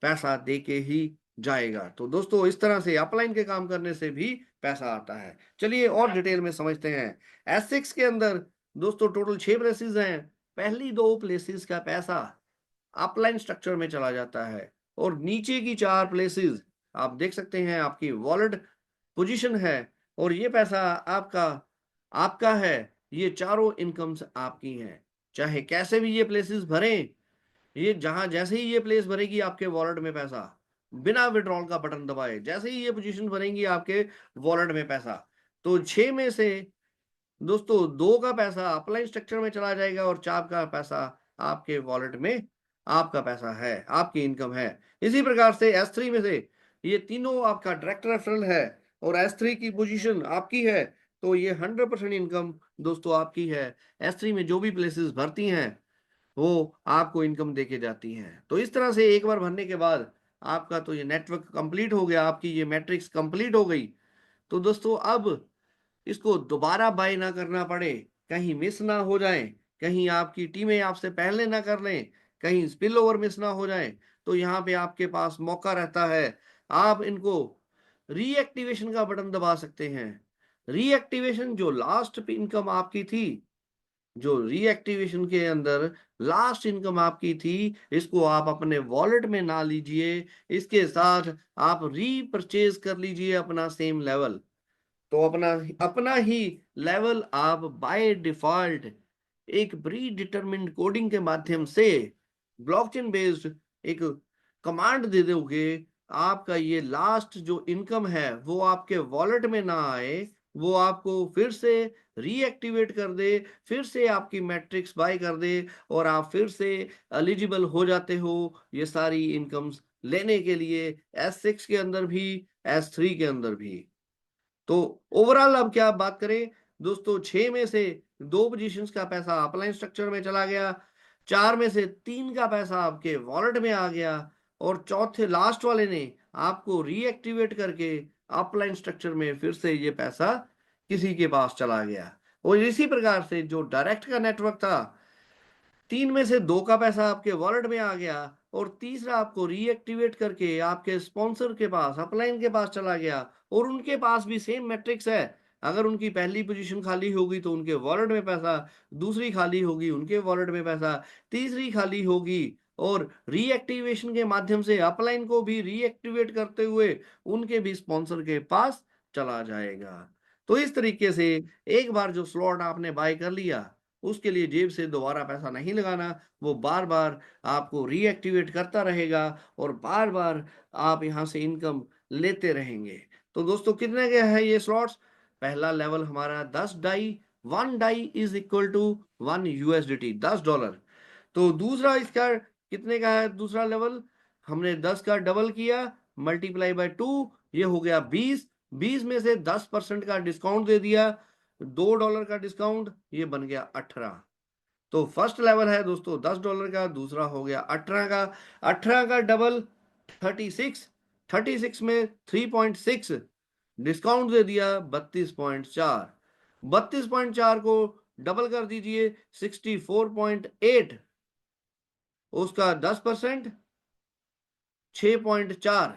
S1: पैसा दे के ही जाएगा। तो दोस्तों इस तरह से अपलाइन के काम करने से भी पैसा आता है। चलिए और डिटेल में समझते हैं। S6 के अंदर दोस्तों टोटल 6 प्लेसेस हैं। पहली 2 प्लेसेस का पैसा अपलाइन स्ट्रक्चर में चला जाता है और नीचे की 4 प्लेसेस आप देख सकते हैं आपकी वॉलेट पोजीशन है और ये पैसा आपका आपका है। ये चारों इनकम्स आपकी हैं। चाहे कैसे भी ये प्लेसेस भरें, ये जहां जैसे ही ये प्लेस भरेगी आपके वॉलेट में पैसा, बिना विड्रॉल का बटन दबाए जैसे ही ये पोजीशन भरेंगी आपके वॉलेट में पैसा। तो 6 में से दोस्तों 2 का पैसा अपलाइन स्ट्रक्चर में चला जाएगा और 4 का पैसा आपके वॉलेट में आपका पैसा है, आपकी इनकम है। इसी प्रकार से S3 में से ये तीनों आपका डायरेक्ट रेफरल है और S3 की पोजीशन आपकी है, तो ये 100% इनकम दोस्तों आपकी है। S3 में जो भी प्लेसेस भरती हैं वो आपको इनकम देके जाती हैं। तो इस तरह से एक बार भरने के बाद आपका तो ये नेटवर्क कंप्लीट हो गया, आपकी ये मैट्रिक्स कंप्लीट हो गई। तो दोस्तों अब इसको दोबारा बाय ना करना पड़े, कहीं मिस ना हो जाए, कहीं आपकी टीमें आपसे पहले ना कर लें, कहीं स्पिल ओवर मिस ना हो जाए, तो यहाँ पे आपके पास मौका रहता है। आप इनको रीएक्टिवेशन का बटन दबा सकते हैं। रीएक्टिवेशन जो लास्ट इनकम आपकी थी, जो रीएक्टिवेशन के अंदर लास्ट इनकम आपकी थी, इसको आप अपने वॉलेट में ना लीजिए, इसके साथ आप रीपरचेज कर लीजिए अपना सेम लेवल। तो अपना अपना ही लेवल आप बाय डिफॉल्ट एक प्री डिटरमिन्ड कोडिंग के माध्यम से ब्लॉकचेन बेस्ड एक कमांड दे दोगे आपका ये लास्ट जो इनकम है वो आपके वॉलेट में ना आए, वो आपको फिर से रीएक्टिवेट कर दे, फिर से आपकी मैट्रिक्स बाय कर दे और आप फिर से एलिजिबल हो जाते हो ये सारी इनकम्स लेने के लिए, S6 के अंदर भी, S3 के अंदर भी। तो ओवरऑल अब क्या बात करें दोस्तों, 6 में से 2 पोजीशंस का पैसा अपलाइन स्ट्रक्चर में चला गया, 4 में से 3 का पैसा आपके वॉलेट में आ गया और चौथे लास्ट वाले ने आपको रीएक्टिवेट करके अपलाइन स्ट्रक्चर में फिर से ये पैसा किसी के पास चला गया। और इसी प्रकार से जो डायरेक्ट का नेटवर्क था, 3 में से 2 का पैसा आपके वॉलेट में आ गया और तीसरा आपको रीएक्टिवेट करके आपके स्पॉन्सर के पास, अपलाइन के पास चला गया और उनके पास भी सेम मैट्रिक्स है। अगर उनकी पहली पोजीशन खाली होगी तो उनके वॉलेट में पैसा, दूसरी खाली होगी उनके वॉलेट में पैसा, तीसरी खाली होगी और रीएक्टिवेशन के माध्यम से अपलाइन को भी रीएक्टिवेट करते हुए उनके भी स्पॉन्सर के पास चला जाएगा। तो इस तरीके से एक बार जो स्लॉट आपने बाय कर लिया, उसके लिए जेब से दोबारा पैसा नहीं लगाना, वो बार बार आपको रीएक्टिवेट करता रहेगा और बार बार आप यहाँ से इनकम लेते रहेंगे। तो दोस्तों कितने के हैं ये स्लॉट्स? पहला लेवल हमारा 10 DAI, 1 DAI is equal to 1 USDT, $10। तो दूसरा इसका कितने का है? दूसरा लेवल हमने 10 का डबल किया, मल्टीप्लाई बाय 2, ये हो गया 20। 20 में से 10% का डिस्काउंट दे दिया, $2 का डिस्काउंट, ये बन गया 18। तो फर्स्ट लेवल है दोस्तों $10 का, दूसरा हो गया 18 का। 18 का डबल 36, 36 में 3.6 डिस्काउंट दे दिया 32.4, 32.4 को डबल कर दीजिए 64.8, उसका 10% 6.4,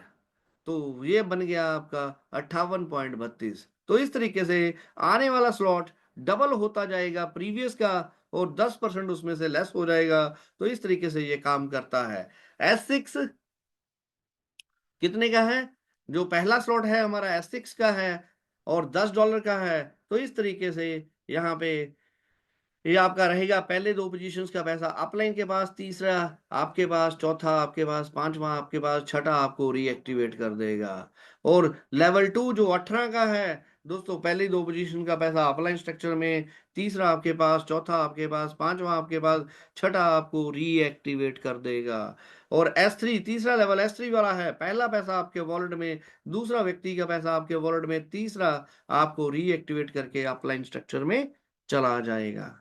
S1: तो ये बन गया आपका 58.32। तो इस तरीके से आने वाला स्लॉट डबल होता जाएगा प्रीवियस का और 10% उसमें से लेस हो जाएगा। तो इस तरीके से ये काम करता है। S6 कितने का है? जो पहला स्लॉट है हमारा S6 का है और $10 का है। तो इस तरीके से यहाँ पे ये आपका रहेगा, पहले 2 पोजीशंस का पैसा अपलाइन के पास, तीसरा आपके पास, चौथा आपके पास, पांचवा आपके पास, छठा आपको रीएक्टिवेट कर देगा। और लेवल 2 जो 18 का है दोस्तों, पहली 2 पोजीशन का पैसा अपलाइन स्ट्रक्चर में, तीसरा आपके पास, चौथा आपके पास, पांचवा आपके पास, छठा आपको रीएक्टिवेट कर देगा। और S3 तीसरा लेवल S3 वाला है, पहला पैसा आपके वॉलेट में, दूसरा व्यक्ति का पैसा आपके वॉलेट में, तीसरा आपको रीएक्टिवेट करके अपलाइन स्ट्रक्चर में चला जाएगा।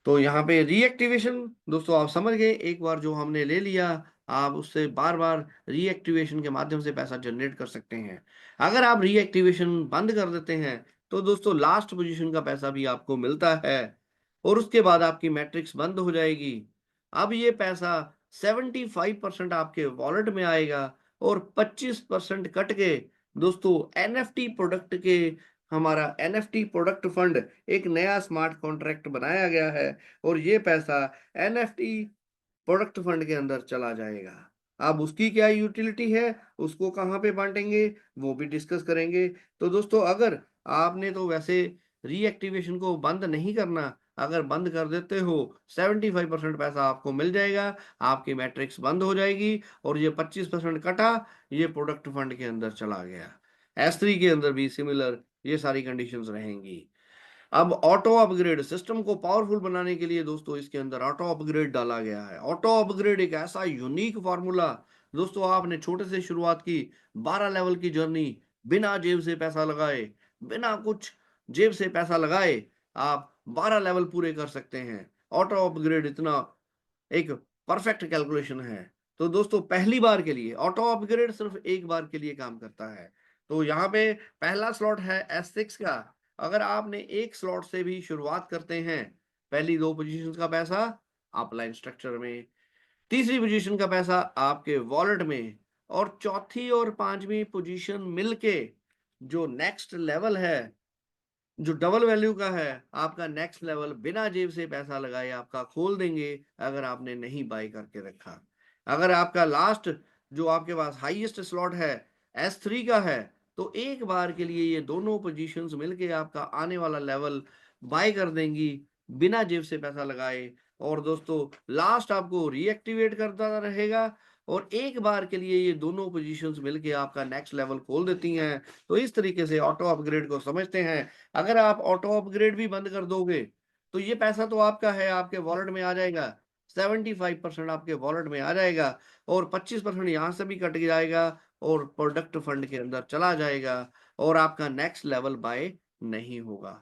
S1: तो यहाँ पे रीएक्टिवेशन दोस्तों आप समझ गए, एक बार जो हमने ले लिया आप उससे बार बार रीएक्टिवेशन के माध्यम से पैसा जनरेट कर सकते हैं। अगर आप रीएक्टिवेशन बंद कर देते हैं तो दोस्तों लास्ट पोजीशन का पैसा भी आपको मिलता है और उसके बाद आपकी मैट्रिक्स बंद हो जाएगी। अब ये पैसा 75% आपके वॉलेट में आएगा और 25% कट के दोस्तों एनएफटी प्रोडक्ट के, हमारा एनएफटी प्रोडक्ट फंड एक नया स्मार्ट कॉन्ट्रैक्ट बनाया गया है और ये पैसा एनएफटी प्रोडक्ट फंड के अंदर चला जाएगा। अब उसकी क्या यूटिलिटी है, उसको कहाँ पे बांटेंगे, वो भी डिस्कस करेंगे। तो दोस्तों अगर आपने तो वैसे रीएक्टिवेशन को बंद नहीं करना, अगर बंद कर देते हो 75% पैसा आपको मिल जाएगा, आपकी मैट्रिक्स बंद हो जाएगी और ये 25% कटा, ये प्रोडक्ट फंड के अंदर चला गया। S3 के अंदर भी सिमिलर ये सारी कंडीशंस रहेंगी। अब ऑटो अपग्रेड, सिस्टम को पावरफुल बनाने के लिए दोस्तों इसके अंदर ऑटो अपग्रेड डाला गया है। ऑटो अपग्रेड एक ऐसा यूनिक फार्मूला दोस्तों, आपने छोटे से शुरुआत की, 12 लेवल की जर्नी, बिना जेब से पैसा लगाए, बिना कुछ जेब से पैसा लगाए आप 12 लेवल पूरे कर सकते हैं। ऑटो अपग्रेड इतना एक परफेक्ट कैलकुलेशन है। तो दोस्तों पहली बार के लिए ऑटो अपग्रेड सिर्फ एक बार के लिए काम करता है। तो यहाँ पे पहला स्लॉट है S6 का, अगर आपने एक स्लॉट से भी शुरुआत करते हैं, पहली 2 पोजीशंस का पैसा अपलाइन स्ट्रक्चर में, तीसरी पोजीशन का पैसा आपके वॉलेट में और चौथी और पांचवी पोजीशन मिलके जो नेक्स्ट लेवल है, जो डबल वैल्यू का है, आपका नेक्स्ट लेवल बिना जेब से पैसा लगाए आपका खोल देंगे अगर आपने नहीं बाय करके रखा। अगर आपका लास्ट जो आपके पास हाईएस्ट स्लॉट है S3 का है, तो एक बार के लिए ये दोनों पोजीशंस मिलके आपका आने वाला लेवल बाय कर देंगी बिना जेब से पैसा लगाए। और दोस्तों लास्ट आपको रीएक्टिवेट करता रहेगा और एक बार के लिए ये दोनों पोजीशंस मिलके आपका नेक्स्ट लेवल खोल देती हैं। तो इस तरीके से ऑटो अपग्रेड को समझते हैं। अगर आप ऑटो अपग्रेड भी बंद कर दोगे तो ये पैसा तो आपका है, आपके वॉलेट में आ जाएगा, 75% आपके वॉलेट में आ जाएगा और 25% यहाँ से भी कट जाएगा और प्रोडक्ट फंड के अंदर चला जाएगा और आपका नेक्स्ट लेवल बाय नहीं होगा।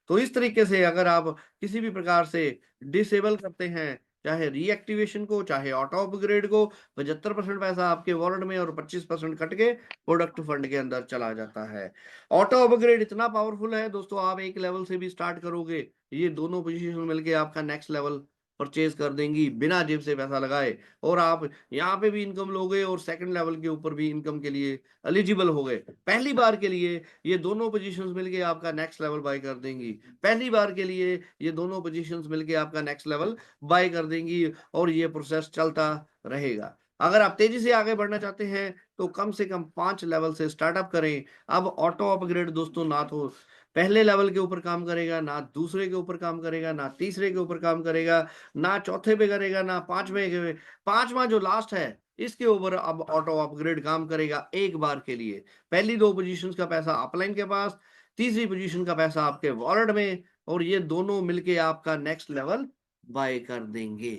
S1: तो इस तरीके से अगर आप किसी भी प्रकार से डिसेबल करते हैं, चाहे रीएक्टिवेशन को चाहे ऑटो अपग्रेड को, 75% पैसा आपके वॉलेट में और 25% कट के प्रोडक्ट फंड के अंदर चला जाता है। ऑटो अपग्रेड इतना पावरफुल है दोस्तों, आप एक लेवल से भी स्टार्ट करोगे, ये दोनों पोजीशन मिलके आपका नेक्स्ट लेवल परचेज कर देंगी बिना जेब से पैसा लगाए, और आप यहाँ पे भी इनकम लोगे और सेकंड लेवल के ऊपर भी इनकम के लिए एलिजिबल हो गए। पहली बार के लिए ये दोनों पोजीशंस मिलके आपका नेक्स्ट लेवल बाय कर देंगी। पहली बार के लिए ये दोनों पोजीशंस मिलके आपका नेक्स्ट लेवल बाय कर देंगी और ये प्रोसेस चलता रहेगा। अगर आप तेजी से आगे बढ़ना चाहते हैं तो कम से कम 5 लेवल से स्टार्टअप करें। अब ऑटो अपग्रेड दोस्तों ना तो पहले लेवल के ऊपर काम करेगा, ना दूसरे के ऊपर काम करेगा, ना तीसरे के ऊपर काम करेगा, ना चौथे पे करेगा, ना पांचवे के। पांचवा जो लास्ट है इसके ऊपर अब ऑटो अपग्रेड काम करेगा एक बार के लिए। पहली दो पोजीशंस का पैसा अपलाइन के पास, तीसरी पोजीशन का पैसा आपके वॉलेट में, और ये दोनों मिलके आपका नेक्स्ट लेवल बाय कर देंगे।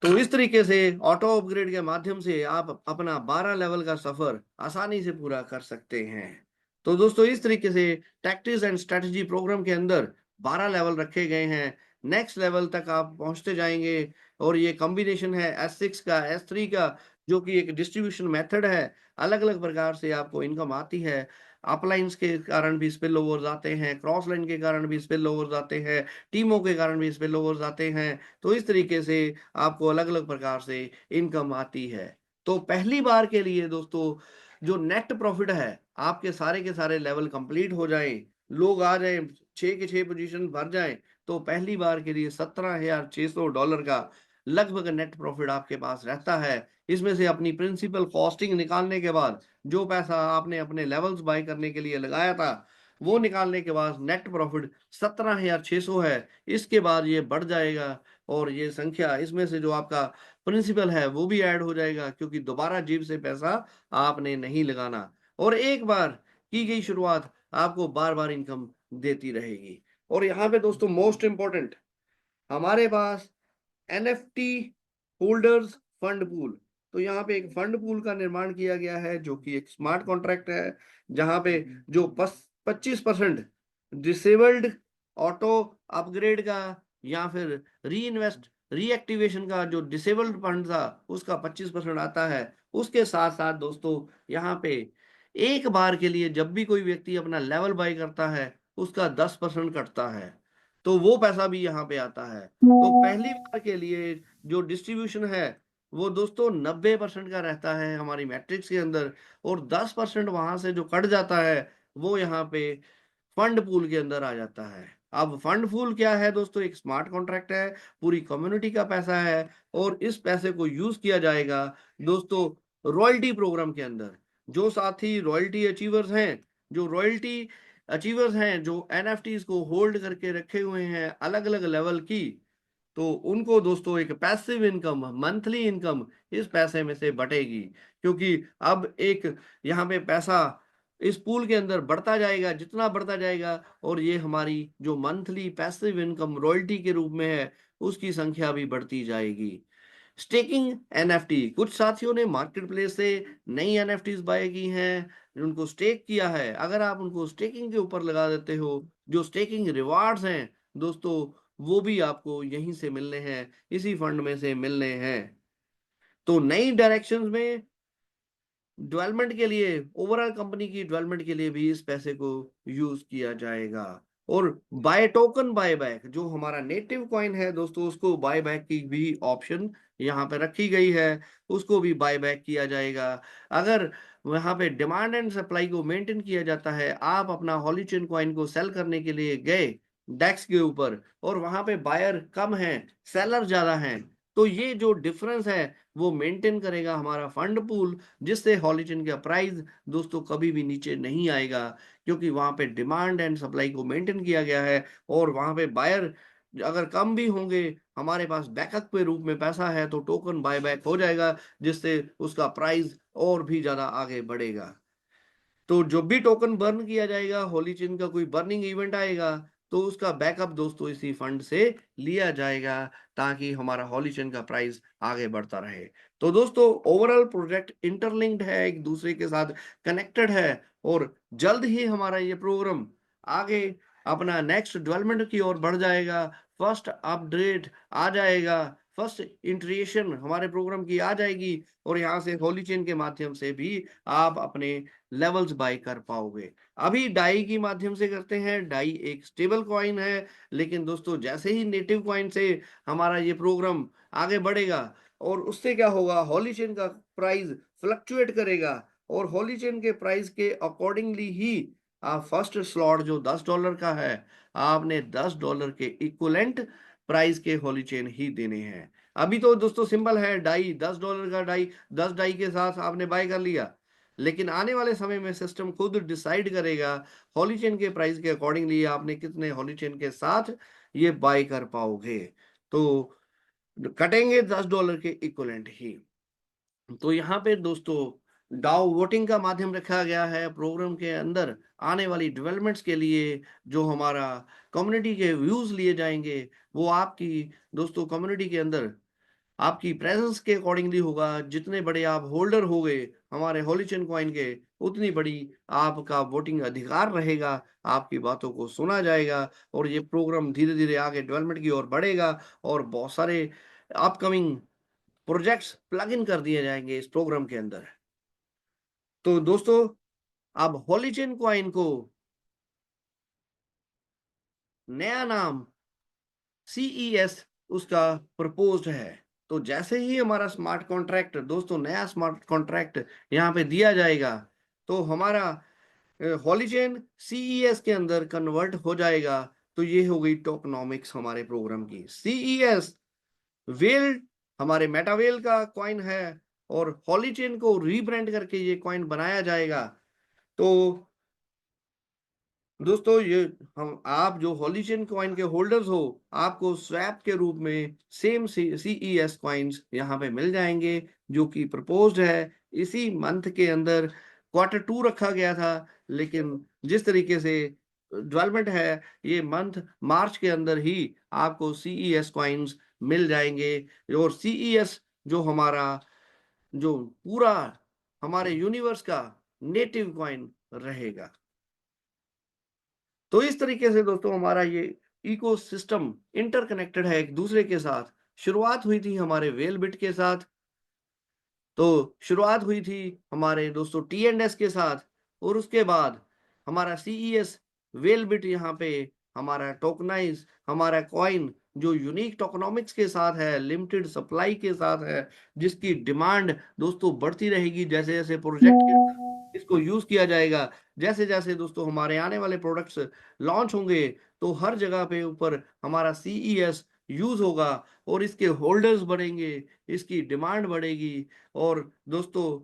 S1: तो इस तरीके से ऑटो अपग्रेड के माध्यम से आप अपना 12 लेवल का सफर आसानी से पूरा कर सकते हैं। तो दोस्तों इस तरीके से टैक्टिक्स एंड स्ट्रेटजी प्रोग्राम के अंदर 12 लेवल रखे गए हैं। नेक्स्ट लेवल तक आप पहुंचते जाएंगे और ये कॉम्बिनेशन है S6 का, S3 का, जो कि एक डिस्ट्रीब्यूशन मेथड है। अलग अलग प्रकार से आपको इनकम आती है। अपलाइंस के कारण भी स्पिल ओवर्स आते हैं, क्रॉस लाइन के कारण भी स्पिल ओवर्स आते हैं, टीमों के कारण भी स्पिल ओवर्स आते हैं। तो इस तरीके से आपको अलग अलग प्रकार से इनकम आती है। तो पहली बार के लिए दोस्तों जो नेट प्रॉफिट है, आपके सारे के सारे लेवल कंप्लीट हो जाएं, लोग आ जाएं, 6 के 6 पोजीशन भर जाएं, तो पहली बार के लिए $17,600 का लगभग नेट प्रॉफिट आपके पास रहता है। इसमें से अपनी प्रिंसिपल कॉस्टिंग निकालने के बाद जो पैसा आपने अपने लेवल्स बाय करने के लिए लगाया था, वो निकालने के बाद नेट प्रॉफिट 17,600 है। इसके बाद ये बढ़ जाएगा और ये संख्या, इसमें से जो आपका प्रिंसिपल है वो भी ऐड हो जाएगा, क्योंकि दोबारा जेब से पैसा आपने नहीं लगाना, और एक बार की गई शुरुआत आपको बार बार इनकम देती रहेगी। और यहाँ पे दोस्तों मोस्ट इंपॉर्टेंट, हमारे पास एनएफटी होल्डर्स फंड पूल, तो यहाँ पे एक फंड पूल का निर्माण किया गया है जो कि एक स्मार्ट कॉन्ट्रैक्ट है, जहां पे जो 25% डिसेबल्ड ऑटो अपग्रेड का या फिर री इन्वेस्ट रीएक्टिवेशन का जो डिसेबल्ड फंड था उसका 25% आता है। उसके साथ साथ दोस्तों यहाँ पे एक बार के लिए जब भी कोई व्यक्ति अपना लेवल बाय करता है उसका 10% कटता है, तो वो पैसा भी यहाँ पे आता है। तो पहली बार के लिए जो डिस्ट्रीब्यूशन है वो दोस्तों 90% का रहता है हमारी मैट्रिक्स के अंदर, और 10% वहां से जो कट जाता है वो यहाँ पे फंड पूल के अंदर आ जाता है। अब फंड पूल क्या है दोस्तों? एक स्मार्ट कॉन्ट्रैक्ट है, पूरी कम्युनिटी का पैसा है, और इस पैसे को यूज किया जाएगा दोस्तों रॉयल्टी प्रोग्राम के अंदर। जो साथी रॉयल्टी अचीवर्स हैं, जो रॉयल्टी अचीवर्स हैं, जो एनएफटीज को होल्ड करके रखे हुए हैं अलग अलग लेवल की, तो उनको दोस्तों एक पैसिव इनकम, मंथली इनकम इस पैसे में से बटेगी, क्योंकि अब एक यहाँ पे पैसा इस पूल के अंदर बढ़ता जाएगा, जितना बढ़ता जाएगा, और ये हमारी जो मंथली पैसिव इनकम रॉयल्टी के रूप में है उसकी संख्या भी बढ़ती जाएगी। स्टेकिंग एनएफटी, कुछ साथियों ने मार्केट प्लेस से नई एनएफटीज बाय की हैं, उनको स्टेक किया है। अगर आप उनको स्टेकिंग के ऊपर लगा देते हो, जो स्टेकिंग रिवार्ड्स हैं दोस्तों वो भी आपको यहीं से मिलने हैं, इसी फंड में से मिलने हैं। तो नई डायरेक्शंस में डेवलपमेंट के लिए, ओवरऑल कंपनी की डेवलपमेंट के लिए भी इस पैसे को यूज किया जाएगा। और बाय टोकन बाय बैक, जो हमारा नेटिव कॉइन है दोस्तों, उसको बाय बैक की भी ऑप्शन यहाँ पे रखी गई है, उसको भी बाय बैक किया जाएगा। अगर वहां पे डिमांड एंड सप्लाई को मेंटेन किया जाता है, आप अपना हॉलीचेन कॉइन को सेल करने के लिए गए डेक्स के ऊपर और वहां पे बायर कम है, सेलर ज्यादा हैं, तो ये जो डिफरेंस है वो मेंटेन करेगा हमारा फंड पूल, जिससे हॉलीचेन का प्राइस दोस्तों कभी भी नीचे नहीं आएगा, क्योंकि वहां पे डिमांड एंड सप्लाई को मेंटेन किया गया है और वहां पे बायर अगर कम भी होंगे, हमारे पास बैकअप के रूप में पैसा है तो टोकन बायबैक हो जाएगा, जिससे उसका प्राइस और भी ज्यादा आगे बढ़ेगा। तो जो भी टोकन बर्न किया जाएगा, होली चेन का कोई बर्निंग इवेंट आएगा, तो उसका बैकअप दोस्तों इसी फंड से लिया जाएगा, ताकि हमारा होली चेन का प्राइस आगे बढ़ता रहे। तो दोस्तों ओवरऑल प्रोजेक्ट इंटरलिंक्ड है, एक दूसरे के साथ कनेक्टेड है, और जल्द ही हमारा ये प्रोग्राम आगे अपना नेक्स्ट डेवलपमेंट की ओर बढ़ जाएगा। फर्स्ट अपडेट आ जाएगा, फर्स्ट इंट्रिएशन हमारे प्रोग्राम की आ जाएगी, और यहाँ से होली चेन के माध्यम से भी आप अपने लेवल्स बाय कर पाओगे। अभी डाई के माध्यम से करते हैं, डाई एक स्टेबल कॉइन है, लेकिन दोस्तों जैसे ही नेटिव कॉइन से हमारा ये प्रोग्राम आगे बढ़ेगा, और उससे क्या होगा, होली चेन का प्राइस फ्लक्चुएट करेगा, और होली चेन के प्राइस के अकॉर्डिंगली ही आप फर्स्ट स्लॉट जो $10 का है, आपने $10 के इक्वलेंट प्राइस के होली चेन ही देने हैं। अभी तो दोस्तों सिंपल है, डाई $10 का डाई 10 डाई के साथ आपने बाय कर लिया, लेकिन आने वाले समय में सिस्टम खुद डिसाइड करेगा हॉली चेन के प्राइस के अकॉर्डिंगली आपने कितने हॉली चेन के साथ ये बाय कर पाओगे। तो कटेंगे $10 के इक्वलेंट ही। तो यहाँ पे दोस्तों डाउ वोटिंग का माध्यम रखा गया है प्रोग्राम के अंदर। आने वाली डेवलपमेंट्स के लिए जो हमारा कम्युनिटी के व्यूज लिए जाएंगे, वो आपकी दोस्तों कम्युनिटी के अंदर आपकी प्रेजेंस के अकॉर्डिंगली होगा। जितने बड़े आप होल्डर हो गए हमारे होली चेन कॉइन के, उतनी बड़ी आपका वोटिंग अधिकार रहेगा, आपकी बातों को सुना जाएगा, और ये प्रोग्राम धीरे धीरे आगे डेवलपमेंट की ओर बढ़ेगा, और बहुत सारे अपकमिंग प्रोजेक्ट्स प्लग इन कर दिए जाएंगे इस प्रोग्राम के अंदर। तो दोस्तों अब होली चेन कॉइन को नया नाम CES उसका प्रपोज्ड है। तो जैसे ही हमारा स्मार्ट कॉन्ट्रैक्ट दोस्तों, नया स्मार्ट कॉन्ट्रैक्ट यहाँ पे दिया जाएगा, तो हमारा हॉली चेन CES के अंदर कन्वर्ट हो जाएगा। तो ये हो गई टोकनॉमिक्स हमारे प्रोग्राम की। CES वेल हमारे मेटावेल का कॉइन है, और हॉली चेन को रीब्रांड करके ये कॉइन बनाया जाएगा। तो दोस्तों ये हम आप जो होली चेन कॉइन के होल्डर्स हो, आपको स्वैप के रूप में सेम CES कॉइन्स यहाँ पे मिल जाएंगे, जो कि प्रपोज्ड है इसी मंथ के अंदर। Q2 रखा गया था, लेकिन जिस तरीके से डेवलपमेंट है, ये मंथ मार्च के अंदर ही आपको CES कॉइन्स मिल जाएंगे। और CES जो हमारा जो पूरा हमारे यूनिवर्स का नेटिव कॉइन रहेगा। तो इस तरीके से दोस्तों हमारा ये इकोसिस्टम इंटरकनेक्टेड है एक दूसरे के साथ। शुरुआत हुई थी हमारे वेलबिट के साथ, तो शुरुआत हुई थी हमारे दोस्तों T&S के साथ, और उसके बाद हमारा CES वेलबिट यहाँ पे हमारा टोकनाइज हमारा कॉइन जो यूनिक टोकनॉमिक्स के साथ है, लिमिटेड सप्लाई के साथ है, जिसकी डिमांड दोस्तों बढ़ती रहेगी जैसे जैसे प्रोजेक्ट के अंदर इसको यूज किया जाएगा। जैसे जैसे दोस्तों हमारे आने वाले प्रोडक्ट्स लॉन्च होंगे, तो हर जगह पे ऊपर हमारा CES यूज होगा, और इसके होल्डर्स बढ़ेंगे, इसकी डिमांड बढ़ेगी, और दोस्तों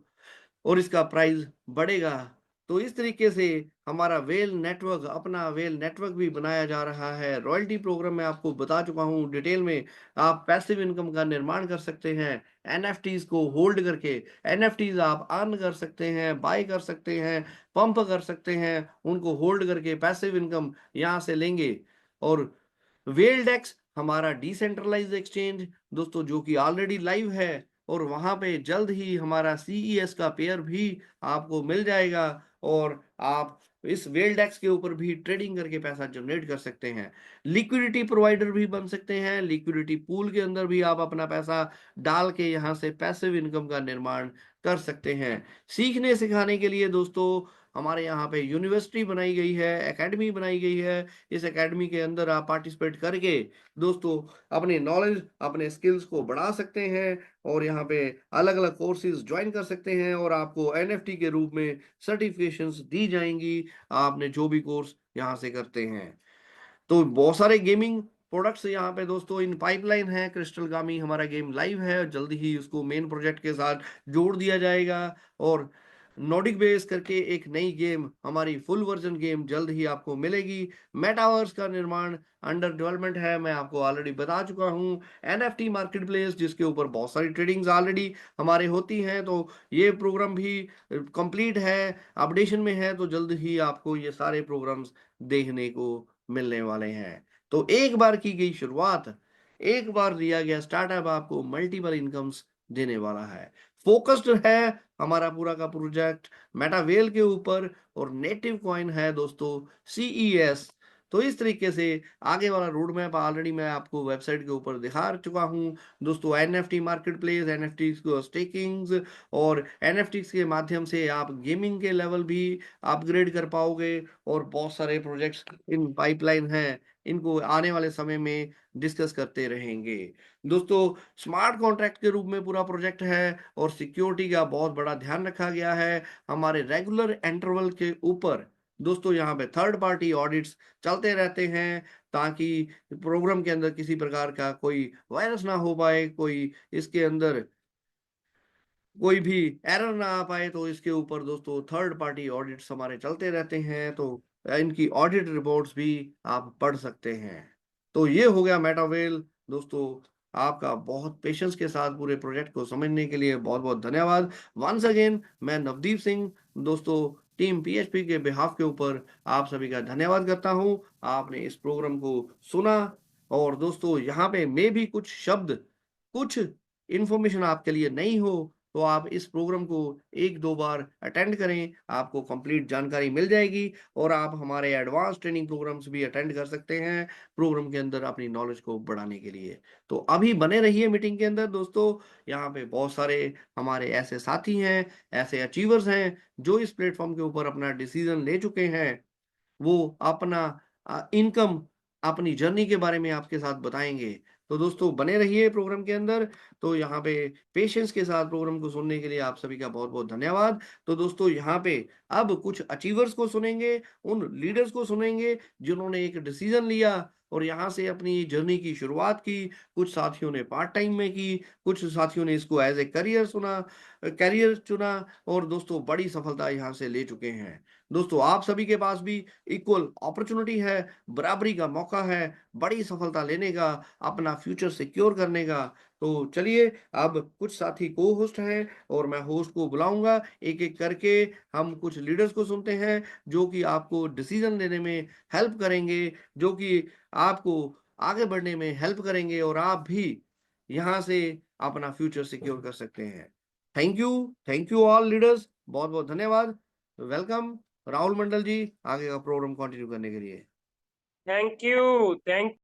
S1: और इसका प्राइस बढ़ेगा। तो इस तरीके से हमारा वेल नेटवर्क, अपना वेल नेटवर्क भी बनाया जा रहा है। रॉयल्टी प्रोग्राम में आपको बता चुका हूं डिटेल में, आप पैसिव इनकम का निर्माण कर सकते हैं NFTs को होल्ड करके। NFTs आप अर्न कर सकते हैं, बाय कर सकते हैं, पंप कर सकते हैं, उनको होल्ड करके पैसिव इनकम यहाँ से लेंगे। और वेलडेक्स हमारा डिसेंट्रलाइज्ड एक्सचेंज दोस्तों, जो कि ऑलरेडी लाइव है, और वहां पे जल्द ही हमारा CES का पेयर भी आपको मिल जाएगा, और आप इस वेलडेक्स के ऊपर भी ट्रेडिंग करके पैसा जनरेट कर सकते हैं। लिक्विडिटी प्रोवाइडर भी बन सकते हैं, लिक्विडिटी पूल के अंदर भी आप अपना पैसा डाल के यहाँ से पैसिव इनकम का निर्माण कर सकते हैं। सीखने सिखाने के लिए दोस्तों हमारे यहाँ पे यूनिवर्सिटी बनाई गई है, एकेडमी बनाई गई है। इस एकेडमी के अंदर आप पार्टिसिपेट करके दोस्तों अपने नॉलेज, अपने स्किल्स को बढ़ा सकते हैं, और यहाँ पे अलग अलग कोर्सेज ज्वाइन कर सकते हैं, और आपको NFT के रूप में सर्टिफिकेशंस दी जाएंगी आपने जो भी कोर्स यहाँ से करते हैं। तो बहुत सारे गेमिंग प्रोडक्ट्स यहाँ पे दोस्तों इन पाइपलाइन है। क्रिस्टल गामी हमारा गेम लाइव है, जल्दी ही उसको मेन प्रोजेक्ट के साथ जोड़ दिया जाएगा, और नॉर्डिक बेस करके एक नई गेम, हमारी फुल वर्जन गेम जल्द ही आपको मिलेगी। मेटावर्स का निर्माण अंडर डेवलपमेंट है, मैं आपको ऑलरेडी बता चुका हूँ। एनएफटी मार्केट प्लेस जिसके ऊपर बहुत सारी ट्रेडिंग्स ऑलरेडी हमारे होती हैं, तो ये प्रोग्राम भी कंप्लीट है, अपडेशन में है, तो जल्द ही आपको ये सारे प्रोग्राम्स देखने को मिलने वाले हैं। तो एक बार की गई शुरुआत, एक बार लिया गया स्टार्टअप आपको मल्टीपल इनकम्स देने वाला है। फोकस्ड है हमारा पूरा का प्रोजेक्ट मेटावेल के ऊपर, और नेटिव कॉइन है दोस्तों CES। तो इस तरीके से आगे वाला रोड मैप ऑलरेडी मैं आपको वेबसाइट के ऊपर दिखा चुका हूं दोस्तों। NFT मार्केट प्लेस, NFT को स्टेकिंग्स, और NFT के माध्यम से आप गेमिंग के लेवल भी अपग्रेड कर पाओगे, और बहुत सारे प्रोजेक्ट्स इन पाइपलाइन हैं, इनको आने वाले समय में डिस्कस करते रहेंगे दोस्तों। स्मार्ट कॉन्ट्रैक्ट के रूप में पूरा प्रोजेक्ट है, और सिक्योरिटी का बहुत बड़ा ध्यान रखा गया है हमारे रेगुलर इंटरवल के ऊपर दोस्तों। यहाँ पे थर्ड पार्टी ऑडिट्स चलते रहते हैं, ताकि प्रोग्राम के अंदर किसी प्रकार का कोई वायरस ना हो पाए, कोई इसके अंदर कोई भी एरर ना आ पाए। तो इसके ऊपर दोस्तों थर्ड पार्टी ऑडिट्स हमारे चलते रहते हैं, तो इनकी ऑडिट रिपोर्ट्स भी आप पढ़ सकते हैं। तो ये हो गया मेटावेल दोस्तों। आपका बहुत पेशेंस के साथ पूरे प्रोजेक्ट को समझने के लिए बहुत बहुत धन्यवाद। वंस अगेन मैं नवदीप सिंह दोस्तों, टीम PHP के बिहाफ के ऊपर आप सभी का धन्यवाद करता हूं। आपने इस प्रोग्राम को सुना, और दोस्तों यहाँ पे मैं भी कुछ शब्द, कुछ इंफॉर्मेशन आपके लिए नहीं हो, तो आप इस प्रोग्राम को 1-2 बार अटेंड करें, आपको कंप्लीट जानकारी मिल जाएगी, और आप हमारे एडवांस ट्रेनिंग प्रोग्राम्स भी अटेंड कर सकते हैं प्रोग्राम के अंदर अपनी नॉलेज को बढ़ाने के लिए। तो अभी बने रहिए मीटिंग के अंदर दोस्तों। यहाँ पे बहुत सारे हमारे ऐसे साथी हैं, ऐसे अचीवर्स हैं, जो इस प्लेटफॉर्म के ऊपर अपना डिसीजन ले चुके हैं। वो अपना इनकम, अपनी जर्नी के बारे में आपके साथ बताएंगे। तो दोस्तों बने रहिए प्रोग्राम के अंदर। तो यहाँ पे पेशेंस के साथ प्रोग्राम को सुनने के लिए आप सभी का बहुत बहुत धन्यवाद। तो दोस्तों यहाँ पे अब कुछ अचीवर्स को सुनेंगे, उन लीडर्स को सुनेंगे जिन्होंने एक डिसीजन लिया और यहाँ से अपनी जर्नी की शुरुआत की। कुछ साथियों ने पार्ट टाइम में की, कुछ साथियों ने इसको एज ए करियर चुना, और दोस्तों बड़ी सफलता यहाँ से ले चुके हैं। दोस्तों आप सभी के पास भी इक्वल अपॉर्चुनिटी है, बराबरी का मौका है बड़ी सफलता लेने का, अपना फ्यूचर सिक्योर करने का। तो चलिए, अब कुछ साथी को होस्ट हैं, और मैं होस्ट को बुलाऊंगा एक एक करके। हम कुछ लीडर्स को सुनते हैं जो कि आपको डिसीजन लेने में हेल्प करेंगे, जो कि आपको आगे बढ़ने में हेल्प करेंगे, और आप भी यहाँ से अपना फ्यूचर सिक्योर कर सकते हैं। थैंक यू ऑल लीडर्स, बहुत बहुत धन्यवाद। वेलकम राहुल मंडल जी, आगे का प्रोग्राम कंटिन्यू करने के लिए।
S2: Thank you.